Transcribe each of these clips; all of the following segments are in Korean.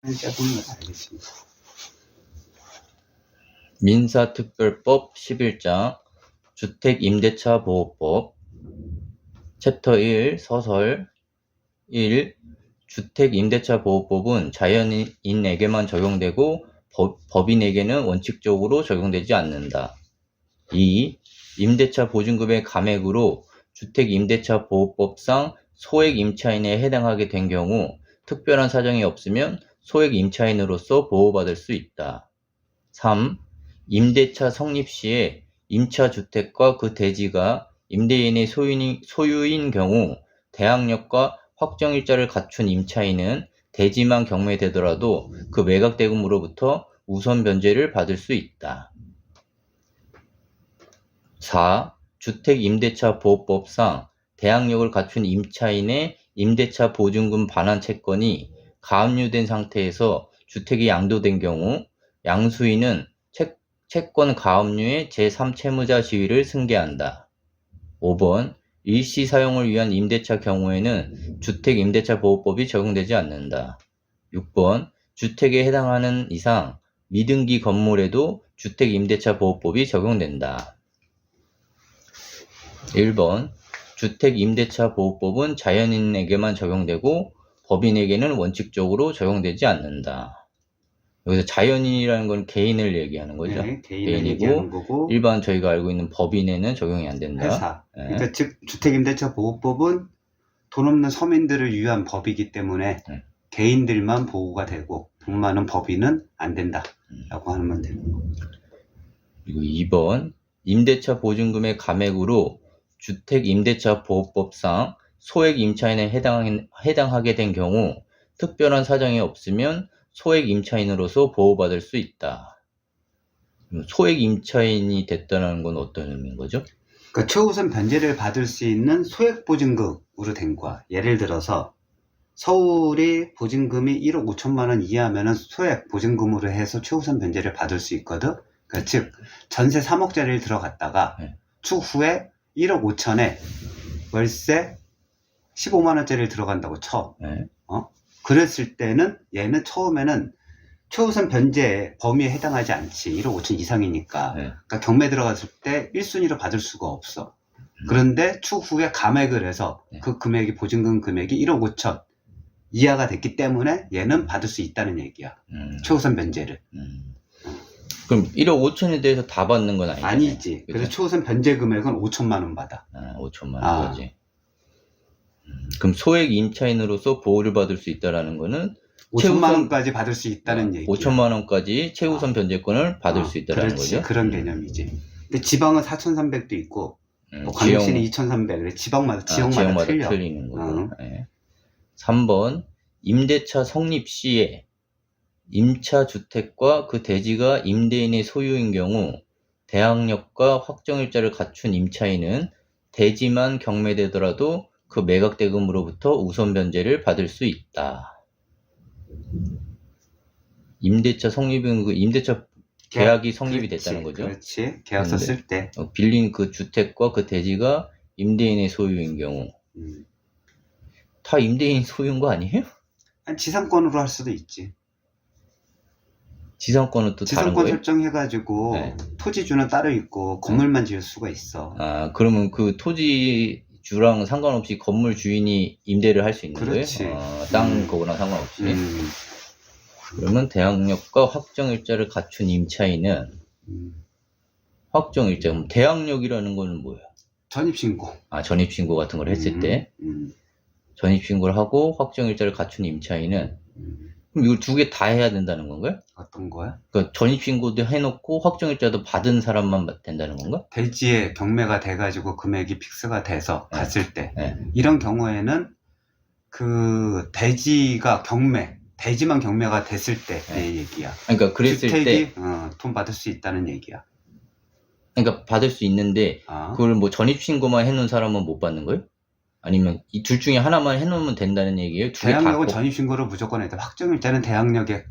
보는 건 알겠습니다. 민사특별법 11장 주택임대차보호법 챕터 1 서설 1. 주택임대차보호법은 자연인에게만 적용되고 법인에게는 원칙적으로 적용되지 않는다. 2. 임대차 보증금의 감액으로 주택임대차보호법상 소액임차인에 해당하게 된 경우 특별한 사정이 없으면 소액임차인으로서 보호받을 수 있다. 3. 임대차 성립 시에 임차주택과 그 대지가 임대인의 소유인 경우 대항력과 확정일자를 갖춘 임차인은 대지만 경매되더라도 그 매각대금으로부터 우선 변제를 받을 수 있다. 4. 주택임대차보호법상 대항력을 갖춘 임차인의 임대차 보증금 반환 채권이 가압류된 상태에서 주택이 양도된 경우 양수인은 채권 가압류의 제3채무자 지위를 승계한다. 5번. 일시 사용을 위한 임대차 경우에는 주택임대차보호법이 적용되지 않는다. 6번. 주택에 해당하는 이상 미등기 건물에도 주택임대차보호법이 적용된다. 1번. 주택임대차보호법은 자연인에게만 적용되고 법인에게는 원칙적으로 적용되지 않는다. 여기서 자연인이라는 건 개인을 얘기하는 거죠. 네, 개인을 얘기하는 거고 일반 저희가 알고 있는 법인에는 적용이 안 된다. 회사. 네. 그러니까 즉 주택임대차보호법은 돈 없는 서민들을 위한 법이기 때문에 개인들만 보호가 되고 돈 많은 법인은 안 된다라고 하면 되는 거. 그리고 2번. 임대차 보증금의 감액으로 주택임대차보호법상 소액임차인에 해당하게 된 경우 특별한 사정이 없으면 소액임차인으로서 보호받을 수 있다. 소액임차인이 됐다는 건 어떤 의미인 거죠? 그러니까 최우선 변제를 받을 수 있는 소액보증금으로 된 거야. 예를 들어서 서울이 보증금이 1억 5천만 원 이하면은 소액 보증금으로 해서 최우선 변제를 받을 수 있거든. 그러니까 즉 전세 3억짜리를 들어갔다가 추후에 1억 5천에 월세 15만 원짜리를 들어간다고 쳐. 그랬을 때는 얘는 처음에는 최우선 변제 범위에 해당하지 않지. 1억 5천 이상이니까. 그러니까 경매 들어갔을 때 1순위로 받을 수가 없어. 그런데 추후에 감액을 해서 그 금액이 보증금 금액이 1억 5천 이하가 됐기 때문에 얘는 받을 수 있다는 얘기야. 최우선 변제를. 그럼 1억 5천에 대해서 다 받는 건 아니잖아요? 아니지. 그죠? 그래서 최우선 변제 금액은 5천만 원 받아. 5천만 원까지. 그럼 소액 임차인으로서 보호를 받을 수 있다라는 거는 5천만 원까지 받을 수 있다는 얘기야. 5천만 원까지 최우선 변제권을 받을 수 있다는 거죠. 그런 개념이지. 근데 지방은 4,300도 있고 뭐 광역시는 2,300. 그래 지역마다 틀려. 틀리는 거고. 3번. 임대차 성립 시에 임차 주택과 그 대지가 임대인의 소유인 경우 대항력과 확정일자를 갖춘 임차인은 대지만 경매되더라도 그 매각대금으로부터 우선 변제를 받을 수 있다. 임대차 성립은 그 임대차 계약이 성립이 됐다는 거죠. 그렇지. 계약서 쓸 때. 빌린 그 주택과 그 대지가 임대인의 소유인 경우. 다 임대인 소유인 거 아니에요? 아니, 지상권으로 할 수도 있지. 지상권은 또 다른 지상권 거예요? 설정해가지고 토지주는 따로 있고 건물만 지을 수가 있어. 그러면 그 토지주랑 상관없이 건물 주인이 임대를 할 수 있는 그렇지. 거예요? 땅 그거랑 상관없이. 그러면 대항력과 확정일자를 갖춘 임차인은 확정일자, 그럼 대항력이라는 거는 뭐예요? 전입신고. 전입신고 같은 걸 했을 때 전입신고를 하고 확정일자를 갖춘 임차인은 그럼 이걸 두 개 다 해야 된다는 건가요? 어떤 거야? 그러니까 전입신고도 해놓고 확정일자도 받은 사람만 된다는 건가? 대지에 경매가 돼가지고 금액이 픽스가 돼서 갔을 때 이런 경우에는 그 대지만 경매가 됐을 때 얘기야. 그러니까 그랬을 주택이, 때 돈 받을 수 있다는 얘기야. 그러니까 받을 수 있는데 그걸 뭐 전입신고만 해놓은 사람은 못 받는 거예요? 아니면 이 둘 중에 하나만 해놓으면 된다는 얘기예요? 대항력은 전입신고를 무조건 해야 돼. 확정일자는 대항력에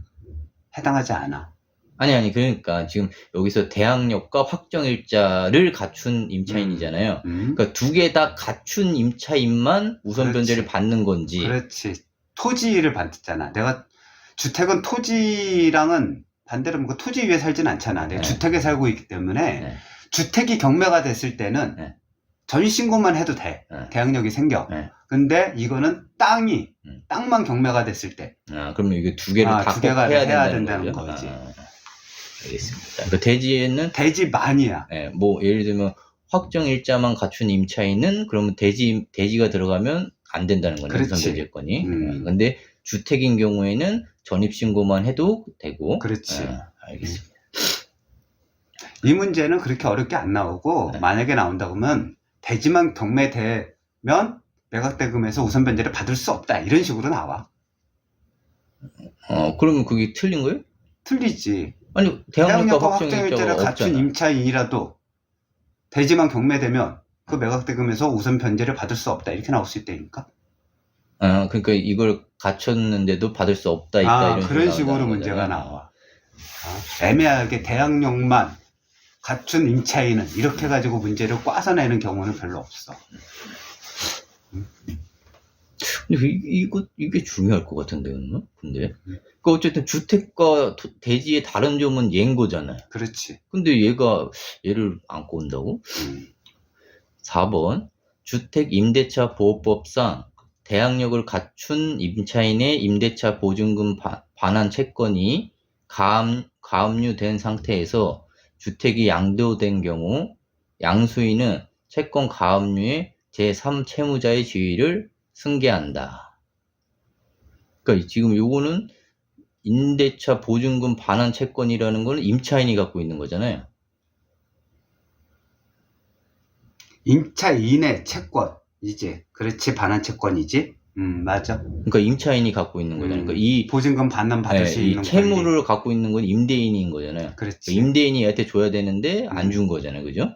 해당하지 않아. 아니 그러니까 지금 여기서 대항력과 확정일자를 갖춘 임차인이잖아요. 그러니까 두 개 다 갖춘 임차인만 우선 변제를 받는 건지. 그렇지. 토지를 받잖아. 내가 주택은 토지랑은 반대로 뭐 토지 위에 살진 않잖아. 내가 네. 주택에 살고 있기 때문에 네. 주택이 경매가 됐을 때는 네. 전입신고만 해도 돼. 네. 대항력이 생겨. 네. 근데 이거는 땅만 경매가 됐을 때. 그러면 이게 두 개를 다 두 개가 해야 된다는 거죠? 거지. 알겠습니다. 그 대지에는 대지만이야. 뭐 예를 들면 확정 일자만 갖춘 임차인은 그러면 대지가 들어가면 안 된다는 거네. 그렇지. 우선 배제권이. 근데 주택인 경우에는 전입신고만 해도 되고. 그렇지. 알겠습니다. 이 문제는 그렇게 어렵게 안 나오고 네. 만약에 나온다고 하면 대지만 경매되면 매각대금에서 우선 변제를 받을 수 없다. 이런 식으로 나와. 그러면 그게 틀린 거예요? 틀리지. 아니, 대항력과 확정일자를 갖춘 임차인이라도 대지만 경매되면 그 매각대금에서 우선 변제를 받을 수 없다. 이렇게 나올 수 있다니까. 그러니까 이걸 갖췄는데도 받을 수 없다, 있다, 이런 그런 식으로 문제가 나와. 애매하게 대항력만 갖춘 임차인은 이렇게 가지고 문제를 꽈서 내는 경우는 별로 없어. 근데 이게 중요할 것 같은데요, 근데. 그 어쨌든 주택과 대지의 다른 점은 얘인 거잖아요. 그렇지. 근데 얘를 안고 온다고? 4번. 주택임대차 보호법상 대항력을 갖춘 임차인의 임대차 보증금 반환 채권이 가압류된 상태에서 주택이 양도된 경우 양수인은 채권 가압류의 제3채무자의 지위를 승계한다. 그러니까 지금 요거는 임대차 보증금 반환 채권이라는 거는 임차인이 갖고 있는 거잖아요. 임차인의 채권이지. 그렇지. 반환 채권이지. 맞아. 그러니까 임차인이 갖고 있는 거잖아요. 그러니까 이 보증금 받을 수 있는 이 채무를 갖고 있는 건 임대인인 거잖아요. 그렇지. 그러니까 임대인이 얘한테 줘야 되는데 안 준 거잖아요. 그죠?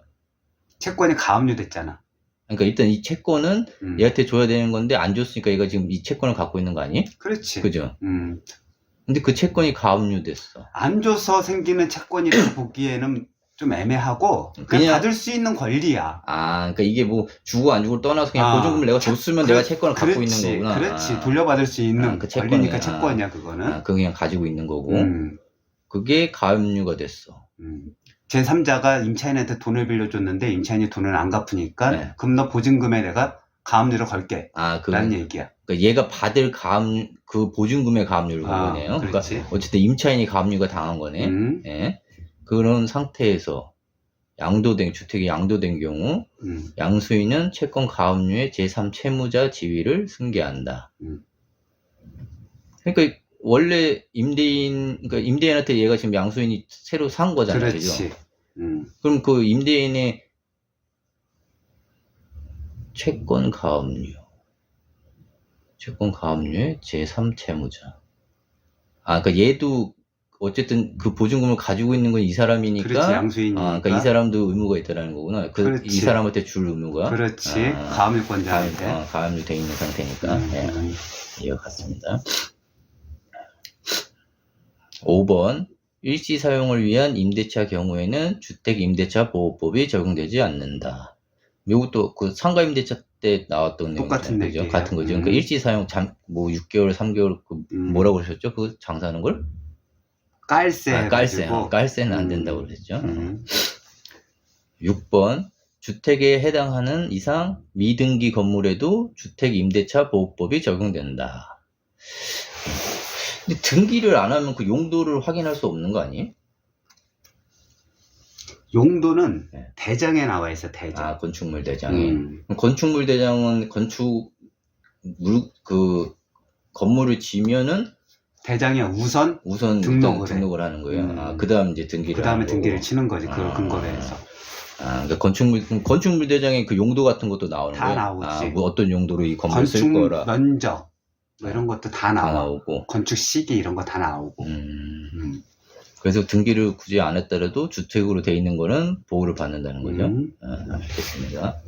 채권이 가압류됐잖아. 그러니까 일단 이 채권은 얘한테 줘야 되는 건데 안 줬으니까 얘가 지금 이 채권을 갖고 있는 거 아니에요? 그렇지. 그죠? 근데 그 채권이 가압류됐어. 안 줘서 생기는 채권이라고 보기에는 좀 애매하고 그냥 받을 수 있는 권리야. 그러니까 이게 뭐 주고 안 주고를 떠나서 그냥 보증금을 내가 줬으면 내가 채권을 갖고 있는 거구나. 그렇지. 돌려받을 수 있는 그 권리니까 채권이야 그거는. 그거 그냥 가지고 있는 거고. 그게 가압류가 됐어. 제3자가 임차인한테 돈을 빌려줬는데 임차인이 돈을 안 갚으니까 그럼 너 보증금에 내가 가압류를 걸게. 라는 얘기야. 그러니까 얘가 받을 그 보증금의 가압류를 건 거네요. 그러니까 어쨌든 임차인이 가압류가 당한 거네. 예. 그런 상태에서 주택이 양도된 경우 양수인은 채권 가압류의 제3채무자 지위를 승계한다. 그러니까 원래 그러니까 임대인한테 얘가 지금 양수인이 새로 산 거잖아요. 그렇지. 그럼 그 임대인의 채권 가압류의 제3채무자. 그러니까 얘도 어쨌든 그 보증금을 가지고 있는 건 이 사람이니까. 그렇지, 양수인이니까. 그러니까 이 사람도 의무가 있다라는 거구나. 이 사람한테 줄 의무가. 그렇지. 가압류권자한테. 가압류 돼 있는 상태니까. 이해가 갔습니다. 5번. 일시 사용을 위한 임대차 경우에는 주택임대차보호법이 적용되지 않는다. 이것도 그 상가 임대차 때 나왔던 똑같은 내용이죠. 같은 거죠. 그러니까 일시 사용 6개월, 3개월 뭐라고 그러셨죠? 그 장사하는 걸? 깔세는 안 된다고 그랬죠. 6번. 주택에 해당하는 이상 미등기 건물에도 주택임대차보호법이 적용된다. 근데 등기를 안 하면 그 용도를 확인할 수 없는 거 아니에요? 용도는 대장에 나와 있어. 대장. 건축물 대장에. 건축물 대장은 건물을 지면은 대장에 우선 등록을 하는 거예요. 그다음 이제 등기를. 그다음에 등기를 치는 거지. 그 근거로 해서. 그러니까 건축물 대장에 그 용도 같은 것도 나오는 거예요. 다 나오지. 뭐 어떤 용도로 이 건물 쓸 거라. 면적 뭐 이런 것도 다 나오고. 건축 시기 이런 거 다 나오고. 그래서 등기를 굳이 안 했더라도 주택으로 돼 있는 거는 보호를 받는다는 거죠. 알겠습니다.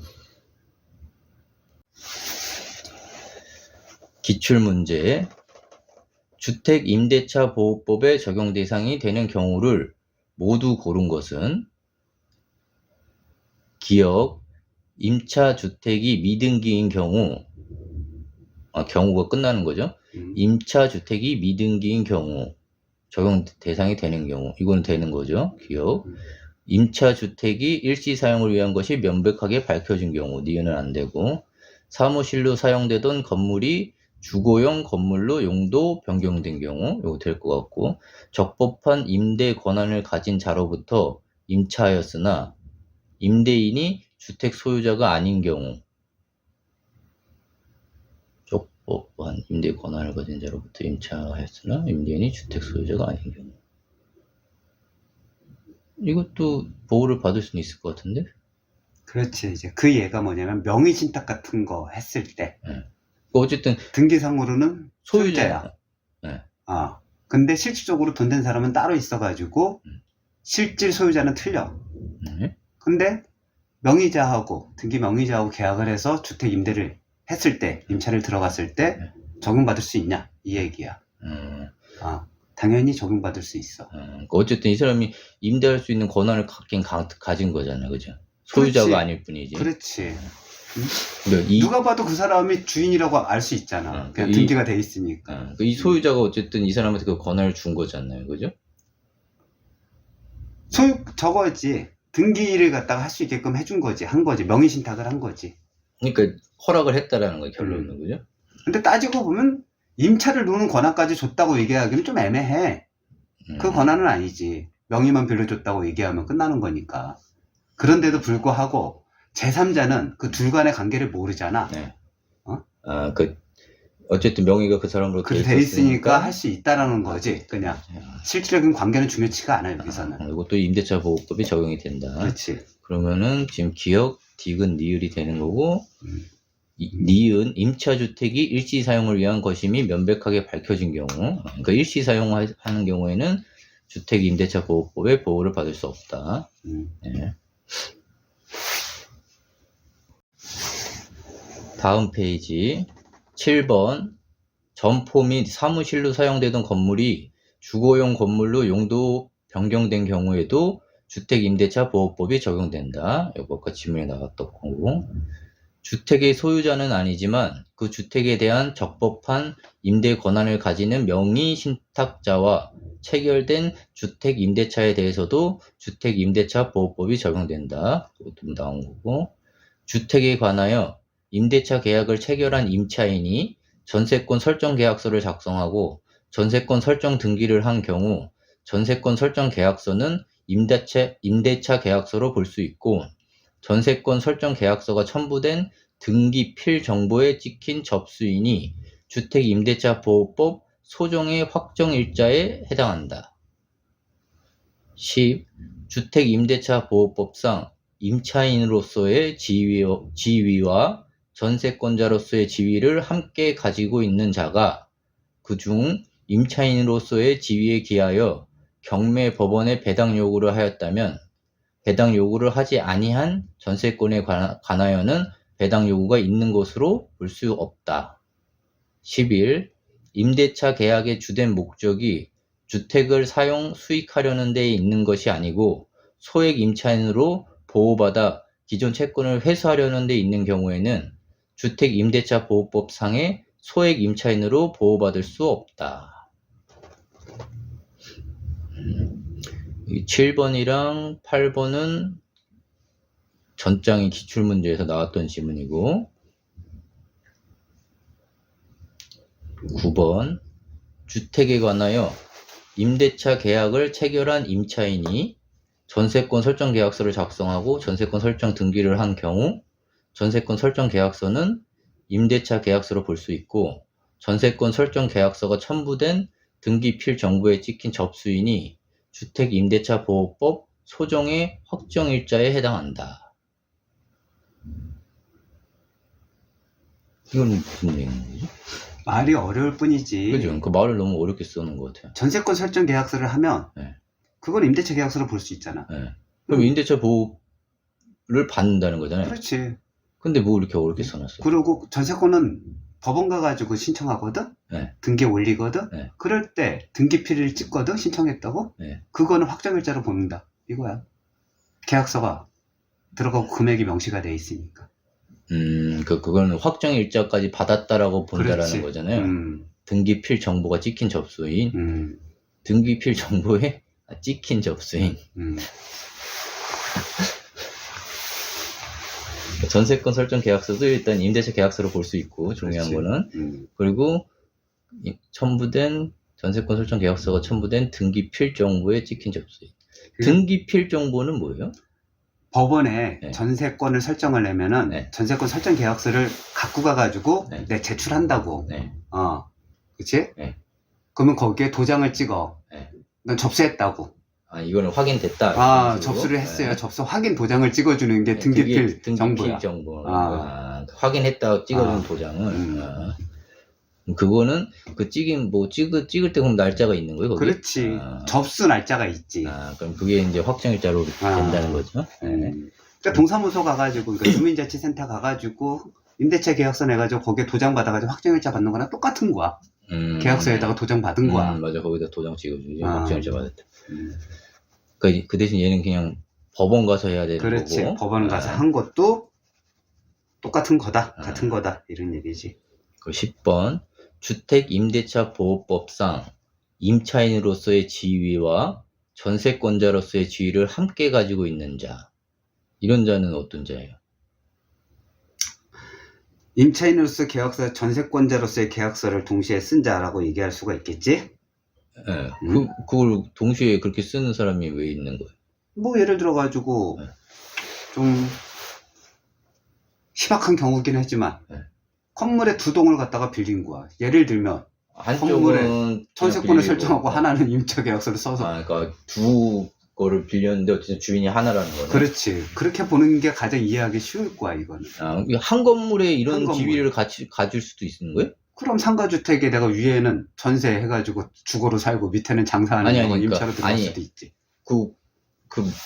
기출문제. 주택임대차보호법의 적용 대상이 되는 경우를 모두 고른 것은 기억, 임차주택이 미등기인 경우, 경우가 끝나는 거죠. 임차 주택이 미등기인 경우 적용 대상이 되는 경우 이건 되는 거죠. 기억. 임차 주택이 일시 사용을 위한 것이 명백하게 밝혀진 경우 니은은 안 되고 사무실로 사용되던 건물이 주거용 건물로 용도 변경된 경우 이거 될 것 같고 적법한 임대 권한을 가진 자로부터 임차하였으나 임대인이 주택 소유자가 아닌 경우 적법한 임대 권한을 가진 자로부터 임차하였으나 임대인이 주택 소유자가 아닌 경우 이것도 보호를 받을 수는 있을 것 같은데? 그렇지. 이제 그 예가 뭐냐면 명의신탁 같은 거 했을 때 어쨌든 등기상으로는 소유자야. 네. 근데 실질적으로 돈 된 사람은 따로 있어가지고 실질 소유자는 틀려. 근데 명의자하고 등기 명의자하고 계약을 해서 주택 임대를 했을 때 임차를 들어갔을 때 적용받을 수 있냐 이 얘기야. 당연히 적용받을 수 있어. 어쨌든 이 사람이 임대할 수 있는 권한을 가진 거잖아요, 그죠? 소유자가 그렇지. 아닐 뿐이지. 그렇지. 누가 봐도 그 사람이 주인이라고 알 수 있잖아. 그냥 등기가 돼 있으니까. 이 소유자가 어쨌든 이 사람한테 그 권한을 준 거잖아요, 그죠? 저거지. 등기를 갖다가 할 수 있게끔 해준 거지. 한 거지. 명의신탁을 한 거지. 그러니까 허락을 했다라는 거예요, 결론은, 그죠? 근데 따지고 보면 임차를 놓는 권한까지 줬다고 얘기하기는 좀 애매해. 그 권한은 아니지. 명의만 빌려줬다고 얘기하면 끝나는 거니까. 그런데도 불구하고 제3자는 그 둘 간의 관계를 모르잖아. 네. 어쨌든 명의가 그 사람으로 돼 있으니까 할 수 있다라는 거지. 그냥 실질적인 관계는 중요치가 않아 여기서는. 이것도 임대차 보호법이 적용이 된다. 그렇지. 그러면은 지금 기역, 디귿, 니을이 되는 거고 니은 임차 주택이 일시 사용을 위한 것임이 명백하게 밝혀진 경우, 그러니까 일시 사용하는 경우에는 주택 임대차 보호법의 보호를 받을 수 없다. 네. 다음 페이지 7번 점포 및 사무실로 사용되던 건물이 주거용 건물로 용도 변경된 경우에도 주택 임대차 보호법이 적용된다. 이것과 지문에 나왔던 거고 주택의 소유자는 아니지만 그 주택에 대한 적법한 임대 권한을 가지는 명의 신탁자와 체결된 주택 임대차에 대해서도 주택 임대차 보호법이 적용된다. 이것도 나온 거고 주택에 관하여 임대차 계약을 체결한 임차인이 전세권 설정 계약서를 작성하고 전세권 설정 등기를 한 경우 전세권 설정 계약서는 임대차 계약서로 볼 수 있고 전세권 설정 계약서가 첨부된 등기 필 정보에 찍힌 접수인이 주택 임대차 보호법 소정의 확정 일자에 해당한다. 10. 주택 임대차 보호법상 임차인으로서의 지위와 전세권자로서의 지위를 함께 가지고 있는 자가 그중 임차인으로서의 지위에 기하여 경매 법원에 배당 요구를 하였다면 배당 요구를 하지 아니한 전세권에 관하여는 배당 요구가 있는 것으로 볼 수 없다. 11. 임대차 계약의 주된 목적이 주택을 사용 수익하려는 데 있는 것이 아니고 소액 임차인으로 보호받아 기존 채권을 회수하려는 데 있는 경우에는 주택 임대차 보호법 상의 소액 임차인으로 보호받을 수 없다. 7번이랑 8번은 전장의 기출문제에서 나왔던 지문이고 9번 주택에 관하여 임대차 계약을 체결한 임차인이 전세권 설정 계약서를 작성하고 전세권 설정 등기를 한 경우 전세권 설정 계약서는 임대차 계약서로 볼 수 있고 전세권 설정 계약서가 첨부된 등기 필 정보에 찍힌 접수인이 주택 임대차 보호법 소정의 확정 일자에 해당한다. 이건 무슨 내용이지? 말이 어려울 뿐이지. 그죠? 그 말을 너무 어렵게 쓰는 것 같아요. 전세권 설정 계약서를 하면 네. 그건 임대차 계약서로 볼 수 있잖아. 네. 그럼 임대차 보호를 받는다는 거잖아요. 그렇지. 근데 뭐 이렇게 어렵게 써놨어요? 그리고 전세권은 법원 가가지고 신청하거든? 네. 등기에 올리거든? 네. 그럴 때 등기필을 찍거든? 신청했다고? 네. 그거는 확정일자로 본다. 이거야. 계약서가 들어가고 금액이 명시가 돼 있으니까. 그거는 확정일자까지 받았다라고 본다라는 그렇지. 거잖아요. 등기필 정보가 찍힌 접수인, 등기필 정보에 찍힌 접수인. 전세권 설정 계약서도 일단 임대차 계약서로 볼 수 있고, 중요한 거는. 그리고 첨부된 전세권 설정 계약서가 첨부된 등기필 정보에 찍힌 접수인. 등기필 정보는 뭐예요? 법원에 네. 전세권을 설정을 내면은 네. 전세권 설정 계약서를 갖고 가가지고 네. 내 제출한다고. 네. 그치? 네. 그러면 거기에 도장을 찍어. 네. 난 접수했다고. 이거는 확인됐다. 접수를 했어요. 네. 접수 확인 도장을 찍어주는 게 등기필 정보야. 정보. 확인했다고 찍어준 도장을. 그거는 그 찍을 때 그럼 날짜가 있는 거예요, 거기? 그렇지. 접수 날짜가 있지. 그럼 그게 이제 확정일자로 된다는 거죠. 그러니까 동사무소 가가지고, 그러니까 주민자치센터 가가지고 임대차 계약서 내가지고 거기에 도장 받아가지고 확정일자 받는 거랑 똑같은 거야. 계약서에다가 도장 받은 거야. 맞아, 거기다 도장 찍어주지. 확정일자 받았다. 그러니까 그 대신 얘는 그냥 법원 가서 해야 되는 그렇지. 거고. 법원 가서 한 것도 똑같은 거다. 같은 거다. 이런 얘기지. 그 10번. 주택임대차보호법상 임차인으로서의 지위와 전세권자로서의 지위를 함께 가지고 있는 자. 이런 자는 어떤 자예요? 임차인으로서 계약서, 전세권자로서의 계약서를 동시에 쓴 자라고 얘기할 수가 있겠지? 네. 그걸 동시에 그렇게 쓰는 사람이 왜 있는 거예요? 뭐 예를 들어가지고 네. 좀 희박한 경우긴 하지만 네. 건물에 두 동을 갖다가 빌린 거야. 예를 들면 한쪽은 전세권을 설정하고 하나는 임차 계약서를 써서. 그러니까 두 거를 빌렸는데 어쨌든 주인이 하나라는 거네. 그렇지. 그렇게 보는 게 가장 이해하기 쉬울 거야, 이거는. 한 건물에 이런 한 건물. 지위를 가질 수도 있는 거예요? 그럼 상가주택에 내가 위에는 전세 해가지고 주거로 살고 밑에는 장사하는 거 그러니까, 임차로 들어갈 수도 있지. 그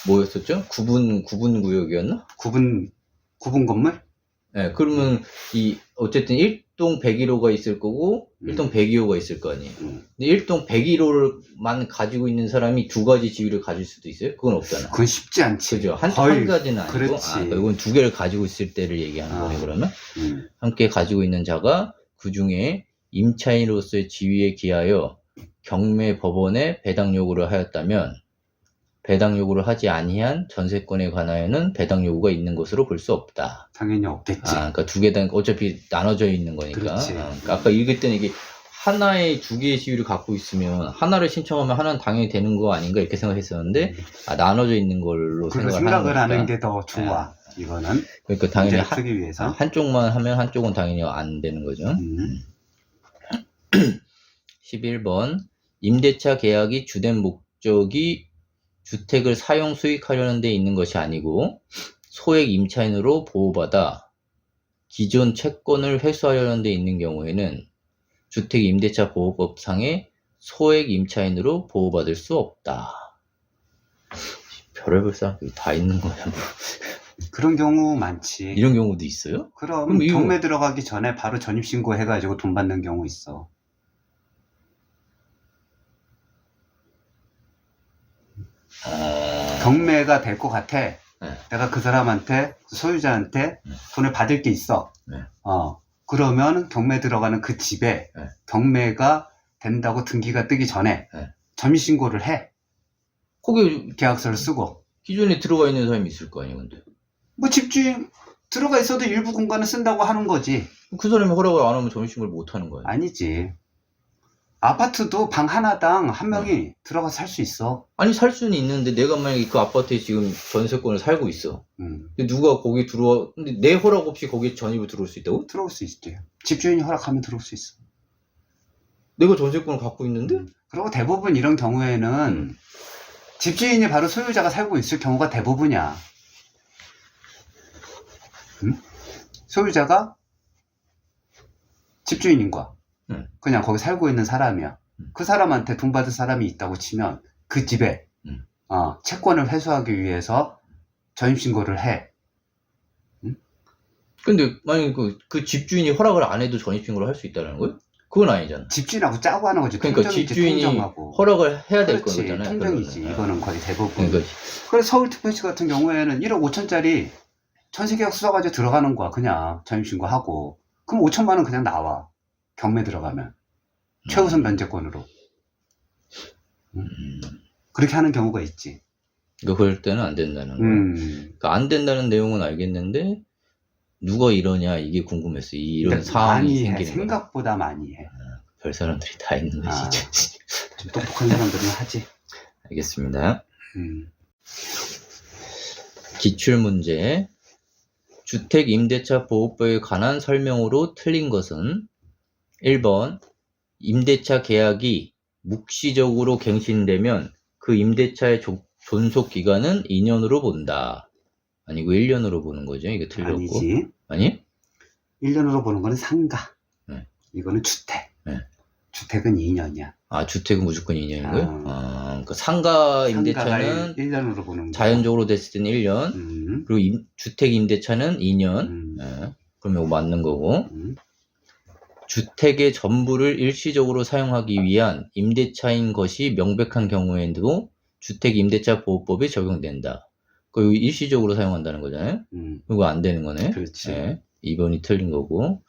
뭐였었죠? 구분 구역이었나? 구분 건물? 네, 그러면 어쨌든 1동 101호가 있을 거고 1동 102호가 있을 거 아니에요. 근데 1동 101호만 가지고 있는 사람이 두 가지 지위를 가질 수도 있어요? 그건 없잖아. 그건 쉽지 않지. 그죠? 한 가지는 아니고. 그렇지. 그러니까 이건 두 개를 가지고 있을 때를 얘기하는 거네, 그러면. 함께 가지고 있는 자가 그 중에 임차인으로서의 지위에 기하여 경매 법원에 배당 요구를 하였다면 배당 요구를 하지 아니한 전세권에 관하여는 배당 요구가 있는 것으로 볼 수 없다. 당연히 없겠지. 그러니까 두 개 다 어차피 나눠져 있는 거니까. 그렇지. 그러니까 아까 읽을 때는 이게 하나의 두 개의 지위를 갖고 있으면 하나를 신청하면 하나는 당연히 되는 거 아닌가 이렇게 생각했었는데 나눠져 있는 걸로 생각을 하는 게 더 좋아. 이거는. 그러니까 당연히 쓰기 위해서. 한쪽만 하면 한쪽은 당연히 안 되는 거죠. 11번 임대차 계약이 주된 목적이 주택을 사용 수익하려는 데 있는 것이 아니고 소액 임차인으로 보호받아 기존 채권을 회수하려는 데 있는 경우에는 주택 임대차 보호법상의 소액 임차인으로 보호받을 수 없다. 별의별 사람들이 다 있는 거야. 그런 경우 많지. 이런 경우도 있어요? 그럼 경매 들어가기 전에 바로 전입신고 해가지고 돈 받는 경우 있어. 경매가 될 것 같아. 네. 내가 그 사람한테, 그 소유자한테 돈을 받을 게 있어. 네. 그러면 경매 들어가는 그 집에 네. 경매가 된다고 등기가 뜨기 전에 전입신고를 해. 거기 계약서를 쓰고. 기존에 들어가 있는 사람이 있을 거 아니에요, 근데. 뭐 집주인 들어가 있어도 일부 공간을 쓴다고 하는 거지. 그 사람이 허락을 안 하면 전입신고를 못 하는 거예요. 아니지. 아파트도 방 하나당 한 명이 들어가서 살 수 있어. 아니 살 수는 있는데 내가 만약에 그 아파트에 지금 전세권을 살고 있어. 근데 누가 거기 근데 내 허락 없이 거기에 전입을 들어올 수 있다고? 들어올 수 있지. 집주인이 허락하면 들어올 수 있어. 내가 전세권을 갖고 있는데? 그리고 대부분 이런 경우에는 집주인이 바로 소유자가 살고 있을 경우가 대부분이야. 소유자가 집주인인 거야. 그냥 거기 살고 있는 사람이야. 그 사람한테 돈 받을 사람이 있다고 치면 그 집에 채권을 회수하기 위해서 전입신고를 해. 근데 만약에 그 집주인이 허락을 안 해도 전입신고를 할 수 있다는 거예요? 그건 아니잖아. 집주인하고 짜고 하는 거지. 그러니까 통정이지, 집주인이 통정하고. 허락을 해야 될 그렇지, 거잖아요. 통정이지. 그러면. 이거는 거의 대부분. 그러니까. 그래서 서울특별시 같은 경우에는 1억 5천짜리 전세계약 써가지고 들어가는 거야. 그냥 전입신고하고. 그럼 5천만 원 그냥 나와. 경매 들어가면. 최우선 변제권으로. 그렇게 하는 경우가 있지. 그럴 때는 안 된다는 거야. 그러니까 안 된다는 내용은 알겠는데 누가 이러냐 이게 궁금했어. 이런 상황이 많이 생기는 해. 거야. 생각보다 많이 해. 별 사람들이 다 있는 거지. 좀 똑똑한 사람들은 하지. 알겠습니다. 기출문제. 주택임대차 보호법에 관한 설명으로 틀린 것은 1번 임대차 계약이 묵시적으로 갱신되면 그 임대차의 존속 기간은 2년으로 본다. 아니고 1년으로 보는 거죠. 이게 틀렸고. 아니지. 아니? 1년으로 보는 거는 상가. 네. 이거는 주택. 네. 주택은 2년이야. 아, 주택은 무조건 2년인 거예요? 그러니까 상가 임대차는 1년으로 보는 거야. 자연적으로 됐을 때는 1년. 그리고 주택 임대차는 2년. 네. 그럼 이거 맞는 거고. 주택의 전부를 일시적으로 사용하기 위한 임대차인 것이 명백한 경우에도 주택 임대차 보호법이 적용된다. 그 일시적으로 사용한다는 거잖아요. 그거 안 되는 거네. 그렇지. 네. 2번이 틀린 거고.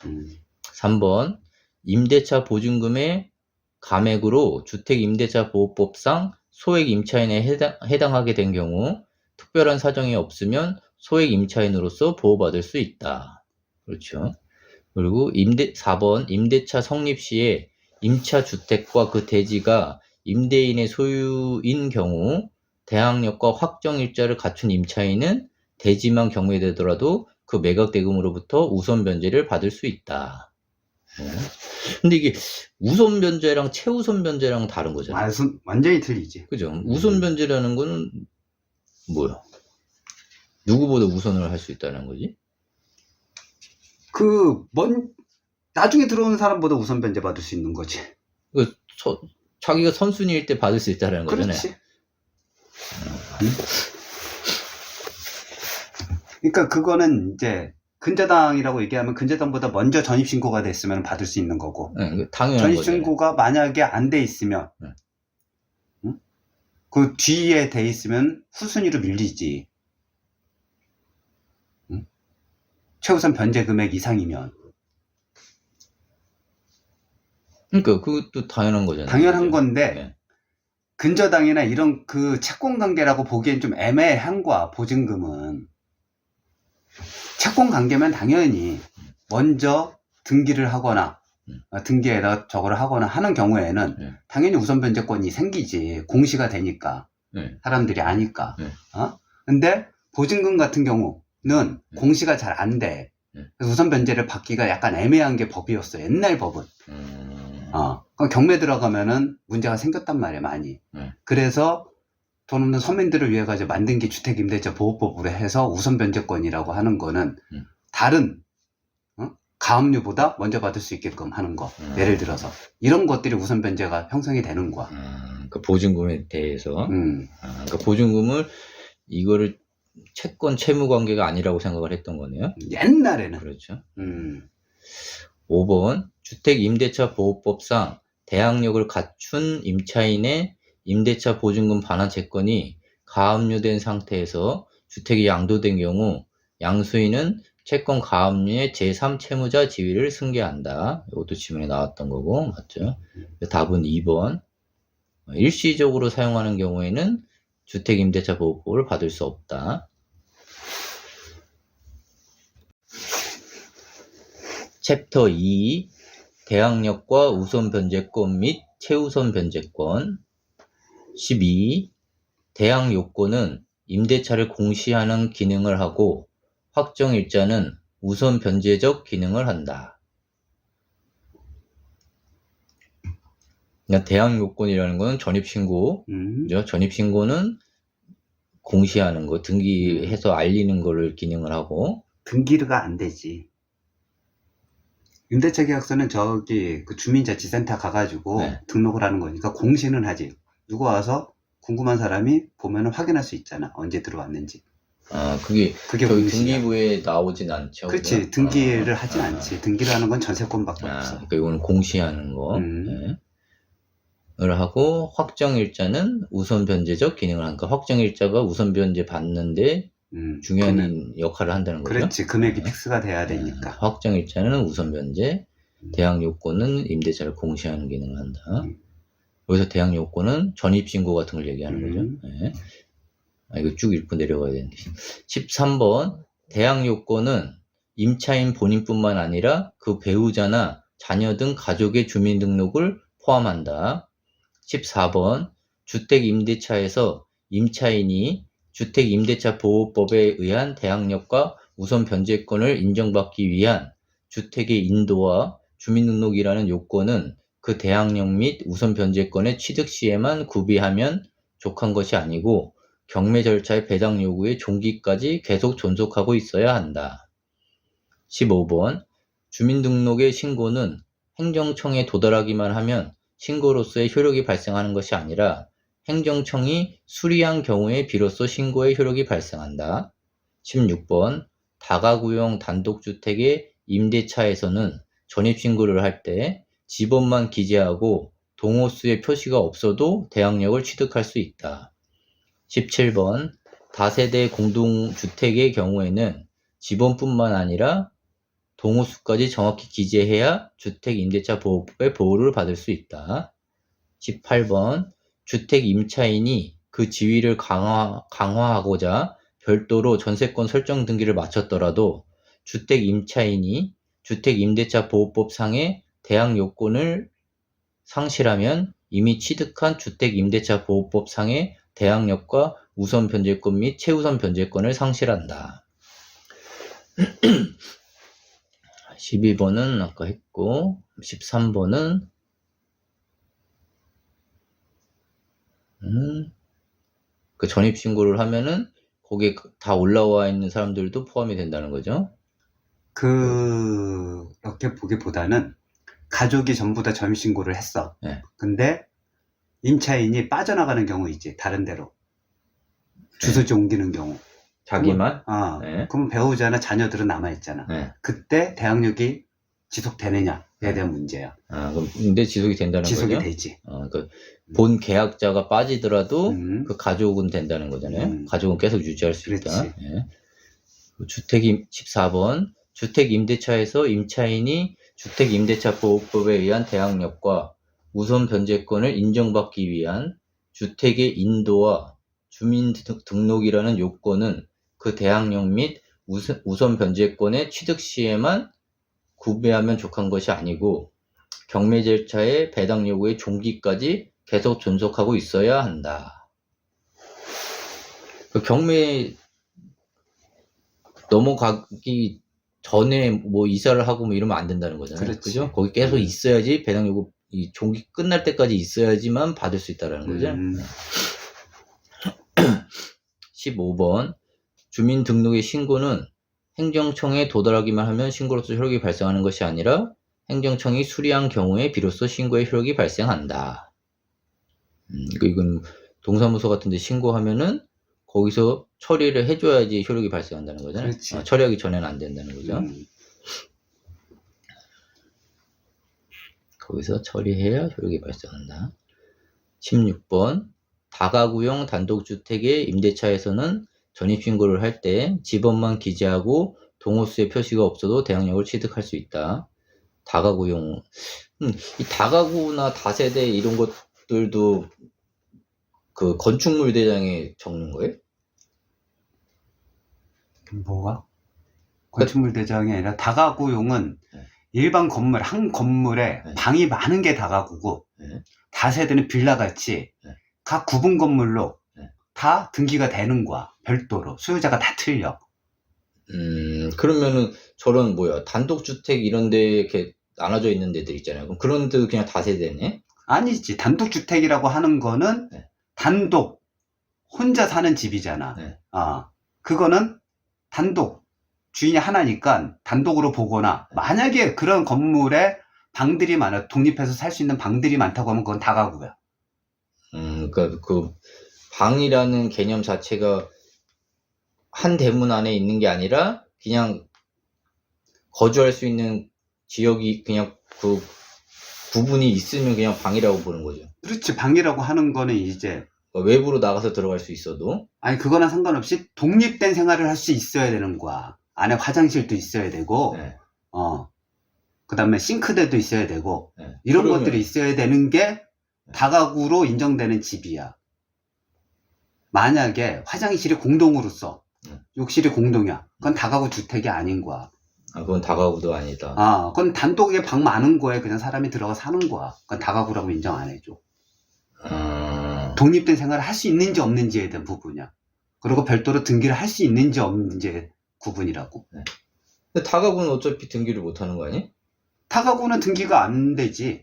3번 임대차 보증금의 감액으로 주택 임대차 보호법상 소액 임차인에 해당하게 된 경우 특별한 사정이 없으면 소액 임차인으로서 보호받을 수 있다. 그렇죠. 그리고 4번 임대차 성립 시에 임차 주택과 그 대지가 임대인의 소유인 경우 대항력과 확정일자를 갖춘 임차인은 대지만 경매되더라도 그 매각 대금으로부터 우선 변제를 받을 수 있다. 근데 이게 우선 변제랑 최우선 변제랑 다른 거잖아요. 완전히 틀리지. 그죠? 우선 변제라는 거는 뭐야? 누구보다 우선을 할 수 있다는 거지? 나중에 들어오는 사람보다 우선 변제 받을 수 있는 거지. 자기가 선순위일 때 받을 수 있다는 거잖아요. 그렇지. 그러니까 그거는 이제 근저당이라고 얘기하면 근저당보다 먼저 전입신고가 됐으면 받을 수 있는 거고. 네, 당연한 전입신고가 만약에 안 돼 있으면, 그 뒤에 돼 있으면 후순위로 밀리지. 최우선 변제 금액 이상이면. 그러니까 그것도 당연한 거잖아요. 당연한 건데, 네. 근저당이나 이런 그 채권관계라고 보기엔 좀 애매한 거야, 보증금은. 채권관계면 당연히 먼저 등기를 하거나 등기에다 저거를 하거나 하는 경우에는 당연히 우선 변제권이 생기지. 공시가 되니까. 사람들이 아니까. 근데 보증금 같은 경우는 공시가 잘 안 돼. 그래서 우선 변제를 받기가 약간 애매한 게 법이었어. 옛날 법은. 경매 들어가면은 문제가 생겼단 말이야, 많이. 그래서 돈 없는 서민들을 위해 가지고 만든 게 주택임대차 보호법으로 해서 우선 변제권이라고 하는 거는 다른 가압류보다 먼저 받을 수 있게끔 하는 거. 예를 들어서 이런 것들이 우선 변제가 형성이 되는 거야. 그 보증금에 대해서. 그러니까 보증금을 이거를 채권 채무 관계가 아니라고 생각을 했던 거네요. 옛날에는. 그렇죠. 5번 주택 임대차 보호법상 대항력을 갖춘 임차인의 임대차 보증금 반환 채권이 가압류된 상태에서 주택이 양도된 경우 양수인은 채권 가압류의 제3채무자 지위를 승계한다. 이것도 지문에 나왔던 거고 맞죠? 답은 2번. 일시적으로 사용하는 경우에는 주택 임대차 보호법을 받을 수 없다. 챕터 2 대항력과 우선 변제권 및 최우선 변제권. 12. 대항 요건은 임대차를 공시하는 기능을 하고 확정일자는 우선 변제적 기능을 한다. 그러니까 대항 요건이라는 것은 전입신고, 그죠? 전입신고는 공시하는 거, 등기해서 알리는 거를 기능을 하고. 등기가 안 되지. 임대차 계약서는 그 주민자치센터 가가지고 등록을 하는 거니까 공시는 하지. 누가 와서 궁금한 사람이 보면 확인할 수 있잖아. 언제 들어왔는지. 그게 저희 공시야. 등기부에 나오진 않죠. 그렇지. 그죠? 등기를 하진 않지. 등기를 하는 건 전세권밖에 없어. 그러니까 이거는 공시하는 거. 를 하고 확정일자는 우선 변제적 기능을 하니까 확정일자가 우선 변제 받는데 중요한 역할을 한다는 거죠. 그렇지. 금액이 픽스가 돼야 되니까. 확정일자는 우선 변제. 대항 요건은 임대차를 공시하는 기능을 한다. 여기서 대항 요건은 전입신고 같은 걸 얘기하는 거죠. 네. 이거 쭉 읽고 내려가야 되는데. 13번 대항 요건은 임차인 본인뿐만 아니라 그 배우자나 자녀 등 가족의 주민등록을 포함한다. 14번 주택임대차에서 임차인이 주택임대차보호법에 의한 대항력과 우선 변제권을 인정받기 위한 주택의 인도와 주민등록이라는 요건은 그 대항력 및 우선 변제권의 취득 시에만 구비하면 족한 것이 아니고 경매 절차의 배당 요구의 종기까지 계속 존속하고 있어야 한다. 15번 주민등록의 신고는 행정청에 도달하기만 하면 신고로서의 효력이 발생하는 것이 아니라 행정청이 수리한 경우에 비로소 신고의 효력이 발생한다. 16번 다가구용 단독주택의 임대차에서는 전입신고를 할 때 지번만 기재하고 동호수의 표시가 없어도 대항력을 취득할 수 있다. 17번 다세대 공동주택의 경우에는 지번뿐만 아니라 동호수까지 정확히 기재해야 주택임대차보호법의 보호를 받을 수 있다. 18번 주택 임차인이 그 지위를 강화하고자 별도로 전세권 설정 등기를 마쳤더라도 주택 임차인이 주택임대차보호법 상의 대항 요건을 상실하면 이미 취득한 주택임대차보호법 상의 대항력과 우선 변제권 및 최우선 변제권을 상실한다. 12번은 아까 했고 13번은 그 전입신고를 하면은 거기에 다 올라와 있는 사람들도 포함이 된다는 거죠. 그렇게 보기보다는 가족이 전부 다 전입신고를 했어. 네. 근데 임차인이 빠져나가는 경우 있지. 다른 데로 주소지 옮기는 경우. 자기만? 네. 그럼 배우자나 자녀들은 남아있잖아. 네. 그때 대항력이 지속되느냐에 대한 문제야. 그럼 근데 지속이 된다는 거죠? 지속이 되지. 그러니까 본 계약자가 빠지더라도 그 가족은 된다는 거잖아요. 가족은 계속 유지할 수 그렇지. 있다. 네. 14번 주택임대차에서 임차인이 주택임대차보호법에 의한 대항력과 우선 변제권을 인정받기 위한 주택의 인도와 주민등록이라는 요건은 그 대항력 및 우선 변제권의 취득 시에만 구비하면 족한 것이 아니고 경매 절차의 배당 요구의 종기까지 계속 존속하고 있어야 한다. 그 경매 넘어가기 전에 뭐 이사를 하고 뭐 이러면 안 된다는 거잖아요. 그렇지. 그죠? 거기 계속 있어야지 배당 요구 이 종기 끝날 때까지 있어야지만 받을 수 있다라는 거죠. 15번 주민등록의 신고는 행정청에 도달하기만 하면 신고로서 효력이 발생하는 것이 아니라 행정청이 수리한 경우에 비로소 신고의 효력이 발생한다. 이건 동사무소 같은 데 신고하면은 거기서 처리를 해줘야지 효력이 발생한다는 거잖아요. 처리하기 전에는 안 된다는 거죠. 거기서 처리해야 효력이 발생한다. 16번 다가구용 단독주택의 임대차에서는 전입신고를 할 때 지번만 기재하고 동호수의 표시가 없어도 대항력을 취득할 수 있다. 다가구용 이 다가구나 다세대 이런 것들도 그 건축물 대장에 적는 거예요? 뭐가? 건축물 대장이 아니라 다가구용은 일반 건물, 한 건물에 방이 많은 게 다가구고 다세대는 빌라같이 각 구분 건물로 다 등기가 되는 거야. 별도로. 수요자가 다 틀려. 그러면은 저런 단독주택 이런 데 이렇게 나눠져 있는 데들 있잖아요. 그럼 그런 데도 그냥 다세대네? 아니지. 단독주택이라고 하는 거는 단독, 혼자 사는 집이잖아. 그거는 단독, 주인이 하나니까 단독으로 보거나 만약에 그런 건물에 방들이 많아, 독립해서 살 수 있는 방들이 많다고 하면 그건 다가구야. 그러니까 그 방이라는 개념 자체가 한 대문 안에 있는 게 아니라 그냥 거주할 수 있는 지역이 그냥 그 구분이 있으면 그냥 방이라고 보는 거죠. 그렇지. 방이라고 하는 거는 이제 외부로 나가서 들어갈 수 있어도 아니 그거랑 상관없이 독립된 생활을 할 수 있어야 되는 거야. 안에 화장실도 있어야 되고 그 다음에 싱크대도 있어야 되고, 네. 이런 것들이 있어야 되는 게 다가구로 인정되는 집이야. 만약에 화장실이 공동으로 써. 욕실이 공동이야. 그건 다가구 주택이 아닌 거야. 아, 그건 다가구도 아니다. 아, 그건 단독에 방 많은 거에 그냥 사람이 들어가 사는 거야. 그건 다가구라고 인정 안 해줘. 독립된 생활을 할 수 있는지 없는지에 대한 부분이야. 그리고 별도로 등기를 할 수 있는지 없는지의 구분이라고. 네. 근데 다가구는 어차피 등기를 못 하는 거 아니? 다가구는 등기가 안 되지.